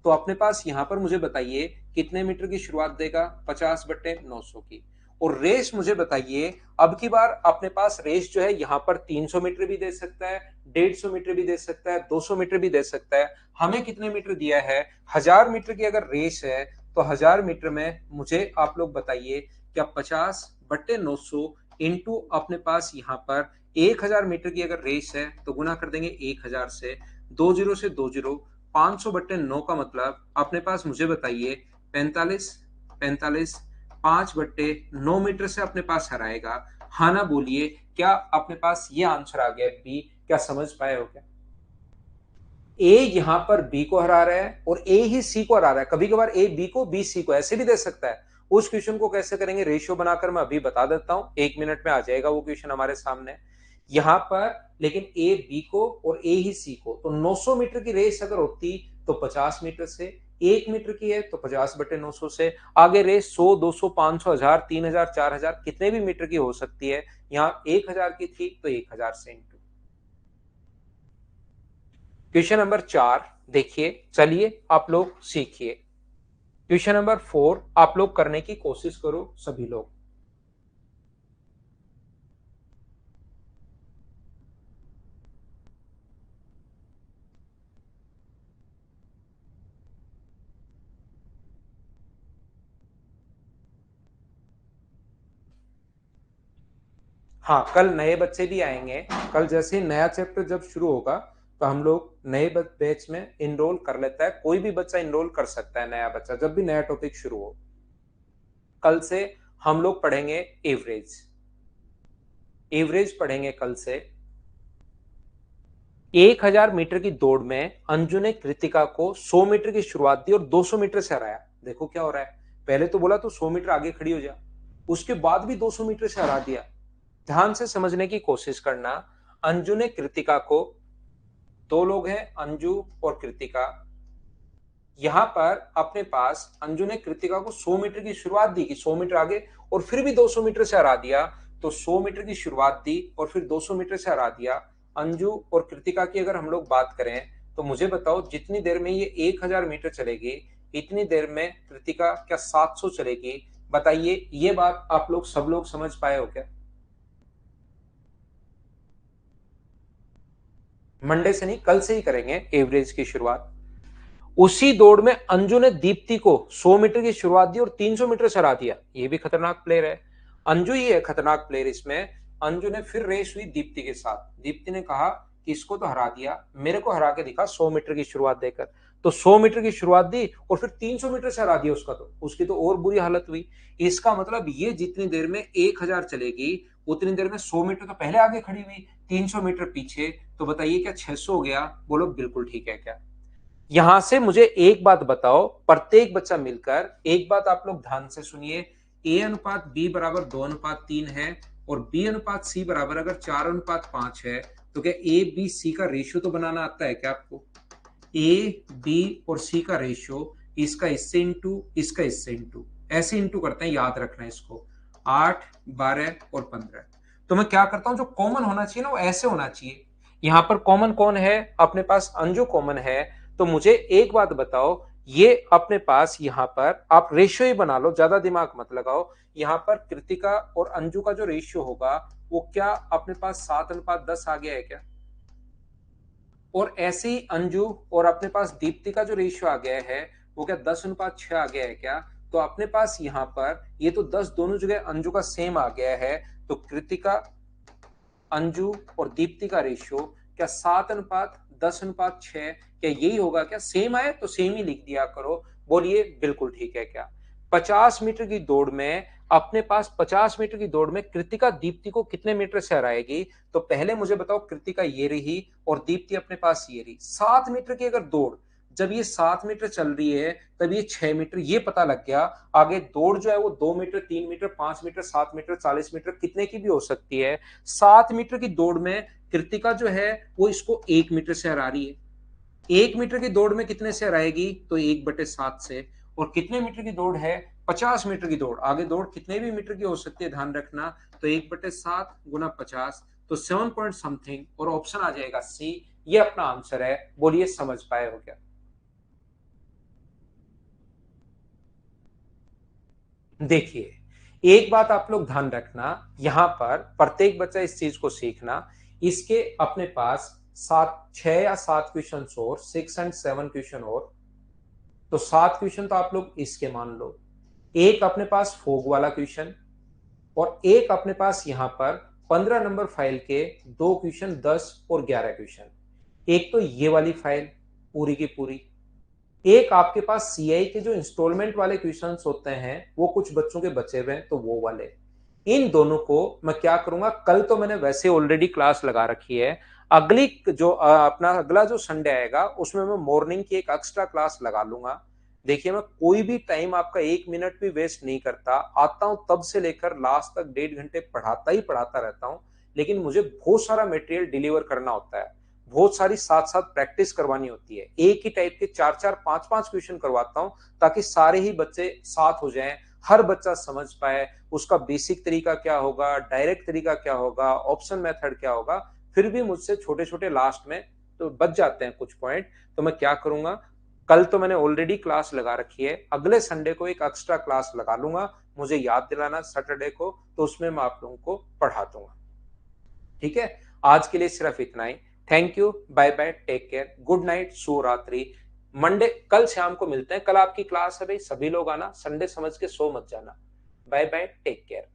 तो अपने पास यहां पर मुझे बताइए कितने मीटर की शुरुआत देगा? 50/900 की। और रेस मुझे बताइए, अब की बार अपने पास रेस जो है यहां पर 300 मीटर भी दे सकता है, 150 मीटर भी दे सकता है, 200 मीटर भी दे सकता है। हमें कितने मीटर दिया है? 1000 मीटर की अगर रेस है तो 1000 मीटर में मुझे आप लोग बताइए क्या 50/900 इंटू अपने पास यहां पर 1000 मीटर की अगर रेस है तो गुना कर देंगे 1000 से, 20 से 20, 500/9 का मतलब अपने पास मुझे बताइए 45, 45, 5/9 मीटर से अपने पास हराएगा। हाँ ना बोलिए, क्या अपने पास ये आंसर आ गया बी? क्या समझ पाए हो क्या? ए यहां पर बी को हरा रहा है और ए ही सी को हरा रहा है। कभी कभार ए बी को, बी सी को ऐसे भी दे सकता है। उस क्वेश्चन को कैसे करेंगे रेशियो बनाकर मैं अभी बता देता हूं, 1 मिनट में आ जाएगा वो क्वेश्चन हमारे सामने। यहां पर लेकिन ए बी को और ए ही सी को, तो 900 मीटर की रेस अगर होती तो 50 मीटर से, 1 मीटर की है तो 50/900 से। आगे रेस 100, 200, 500, 1000, 3000, 4000 कितने भी मीटर की हो सकती है। यहां 1000 की थी तो 1000 से इंटू। क्वेश्चन नंबर 4 देखिए, चलिए आप लोग सीखिए। क्वेश्चन नंबर 4 आप लोग करने की कोशिश करो सभी लोग। हाँ, कल नए बच्चे भी आएंगे। कल जैसे ही नया चैप्टर जब शुरू होगा तो हम लोग नए बैच में इनरोल कर लेता है, कोई भी बच्चा इनरोल कर सकता है, नया बच्चा जब भी नया टॉपिक शुरू हो। कल से हम लोग पढ़ेंगे एवरेज, एवरेज पढ़ेंगे कल से। 1000 मीटर की दौड़ में अंजू ने कृतिका को 100 मीटर की शुरुआत दी और 200 मीटर से हराया। देखो क्या हो रहा है, पहले तो बोला तो 100 मीटर आगे खड़ी हो जा, उसके बाद भी 200 मीटर से हरा दिया। ध्यान से समझने की कोशिश करना। अंजू ने कृतिका को, दो लोग हैं अंजू और कृतिका, यहां पर अपने पास अंजू ने कृतिका को 100 मीटर की शुरुआत दी कि 100 मीटर आगे, और फिर भी 200 मीटर से हरा दिया। तो 100 मीटर की शुरुआत दी और फिर 200 मीटर से हरा दिया। अंजू और कृतिका की अगर हम लोग बात करें तो मुझे बताओ जितनी देर में ये 1000 मीटर चलेगी इतनी देर में कृतिका क्या 700 चलेगी? बताइए, ये बात आप लोग सब लोग समझ पाए हो क्या? मंडे से नहीं, कल से ही करेंगे एवरेज की शुरुआत। उसी दौड़ में अंजू ने दीप्ति को 100 मीटर की शुरुआत दी और 300 मीटर से हरा दिया। ये भी खतरनाक प्लेयर है, अंजू ही है खतरनाक प्लेयर इसमें। अंजू ने फिर रेस हुई दीप्ति के साथ, दीप्ति ने कहा कि इसको तो हरा दिया, मेरे को हरा के दिखा 100 मीटर की शुरुआत देकर। तो 100 मीटर की शुरुआत दी और फिर 300 मीटर से हरा दिया उसका, तो उसकी तो और बुरी हालत हुई। इसका मतलब ये जितनी देर में 1000 चलेगी उतनी देर में 100 मीटर तो पहले आगे खड़ी हुई, 300 मीटर पीछे। तो बताइए क्या 600 हो गया? बोलो बिल्कुल ठीक है क्या? यहां से मुझे एक बात बताओ, प्रत्येक बच्चा मिलकर एक बात आप लोग ध्यान से सुनिए। ए अनुपात बी बराबर 2:3 है और बी अनुपात सी बराबर अगर 4:5 है, तो क्या ए बी सी का रेशियो तो बनाना आता है क्या आपको? ए बी और सी का रेशियो, इसका इससे इंटू, इसका इससे इंटू, ऐसे इंटू करते हैं, याद रखना है इसको। 8, 12 और 15। तो मैं क्या करता हूं, जो कॉमन होना चाहिए ना वो ऐसे होना चाहिए। यहां पर कॉमन कौन है, अपने पास अंजू कॉमन है। तो मुझे एक बात बताओ, ये अपने पास यहां पर आप रेशियो ही बना लो, ज्यादा दिमाग मत लगाओ। यहां पर कृतिका और अंजू का जो रेशियो होगा वो क्या अपने पास 7:10 आ गया है क्या? और ऐसे ही अंजू और अपने पास दीप्ति का जो रेशियो आ गया है वो क्या 10:6 आ गया है क्या? तो अपने पास यहाँ पर ये तो 10 दोनों जगह अंजू का सेम आ गया है। तो कृतिका, अंजू और दीप्ति का रेशियो क्या 7:10:6, क्या यही होगा क्या? सेम आए तो सेम ही लिख दिया करो। बोलिए बिल्कुल ठीक है क्या? 50 मीटर की दौड़ में अपने पास 50 मीटर की दौड़ में कृतिका दीप्ति को कितने मीटर से हराएगी? तो पहले मुझे बताओ, कृतिका ये रही और दीप्ति अपने पास ये रही। 7 मीटर की अगर दौड़, जब ये 7 मीटर चल रही है तब ये 6 मीटर, ये पता लग गया। आगे दौड़ जो है वो 2 metre, 3 metre, 5 metre, 7 metre, 40 metre, कितने की भी हो सकती है। 7 मीटर की दौड़ में कृतिका जो है वो इसको 1 मीटर से हरा रही है। 1 मीटर की दौड़ में कितने से हराएगी? तो 1/7 से। और कितने मीटर की दौड़ है? 50 मीटर की दौड़। आगे दौड़ कितने भी मीटर की हो सकती है, ध्यान रखना। तो 1/7 गुना 50, तो 7 पॉइंट समथिंग, और ऑप्शन आ जाएगा सी। ये अपना आंसर है। बोलिए समझ पाए हो क्या? देखिए, एक बात आप लोग ध्यान रखना, यहां पर प्रत्येक बच्चा इस चीज को सीखना। इसके अपने पास 6 या 7 क्वेश्चन और 6 एंड 7 क्वेश्चन और। तो 7 क्वेश्चन तो आप लोग इसके मान लो। एक अपने पास फोग वाला क्वेश्चन, और एक अपने पास यहां पर 15 नंबर फाइल के 2 क्वेश्चन, 10 और 11 क्वेश्चन। एक तो ये वाली फाइल पूरी की पूरी। एक आपके पास सीआई के जो इंस्टॉलमेंट वाले क्वेश्चंस होते हैं वो कुछ बच्चों के बचे हुए हैं, तो वो वाले। इन दोनों को मैं क्या करूंगा, कल तो मैंने वैसे ऑलरेडी क्लास लगा रखी है। अगली जो अपना अगला जो संडे आएगा उसमें मैं मॉर्निंग की एक एक्स्ट्रा क्लास लगा लूंगा। देखिए, मैं कोई भी टाइम आपका 1 मिनट भी वेस्ट नहीं करता। आता हूं तब से लेकर लास्ट तक 1.5 घंटे पढ़ाता ही पढ़ाता रहता हूं। लेकिन मुझे बहुत सारा मटेरियल डिलीवर करना होता है, बहुत सारी साथ साथ प्रैक्टिस करवानी होती है। एक ही टाइप के 4-4, 5-5 क्वेश्चन करवाता हूं ताकि सारे ही बच्चे साथ हो जाएं, हर बच्चा समझ पाए उसका बेसिक तरीका क्या होगा, डायरेक्ट तरीका क्या होगा, ऑप्शन मेथड क्या होगा। फिर भी मुझसे छोटे छोटे लास्ट में तो बच जाते हैं कुछ पॉइंट। तो मैं क्या करूंगा, कल तो मैंने ऑलरेडी क्लास लगा रखी है, अगले संडे को एक एक्स्ट्रा क्लास लगा लूंगा। मुझे याद दिलाना सैटरडे को, तो उसमें मैं आप लोगों को पढ़ा दूंगा। ठीक है, आज के लिए सिर्फ इतना ही। Thank you, bye bye, take care, good night, शुभ रात्रि। मंडे कल शाम को मिलते हैं। कल आपकी क्लास है भाई, सभी लोग आना, संडे समझ के सो मत जाना। Bye bye, take care.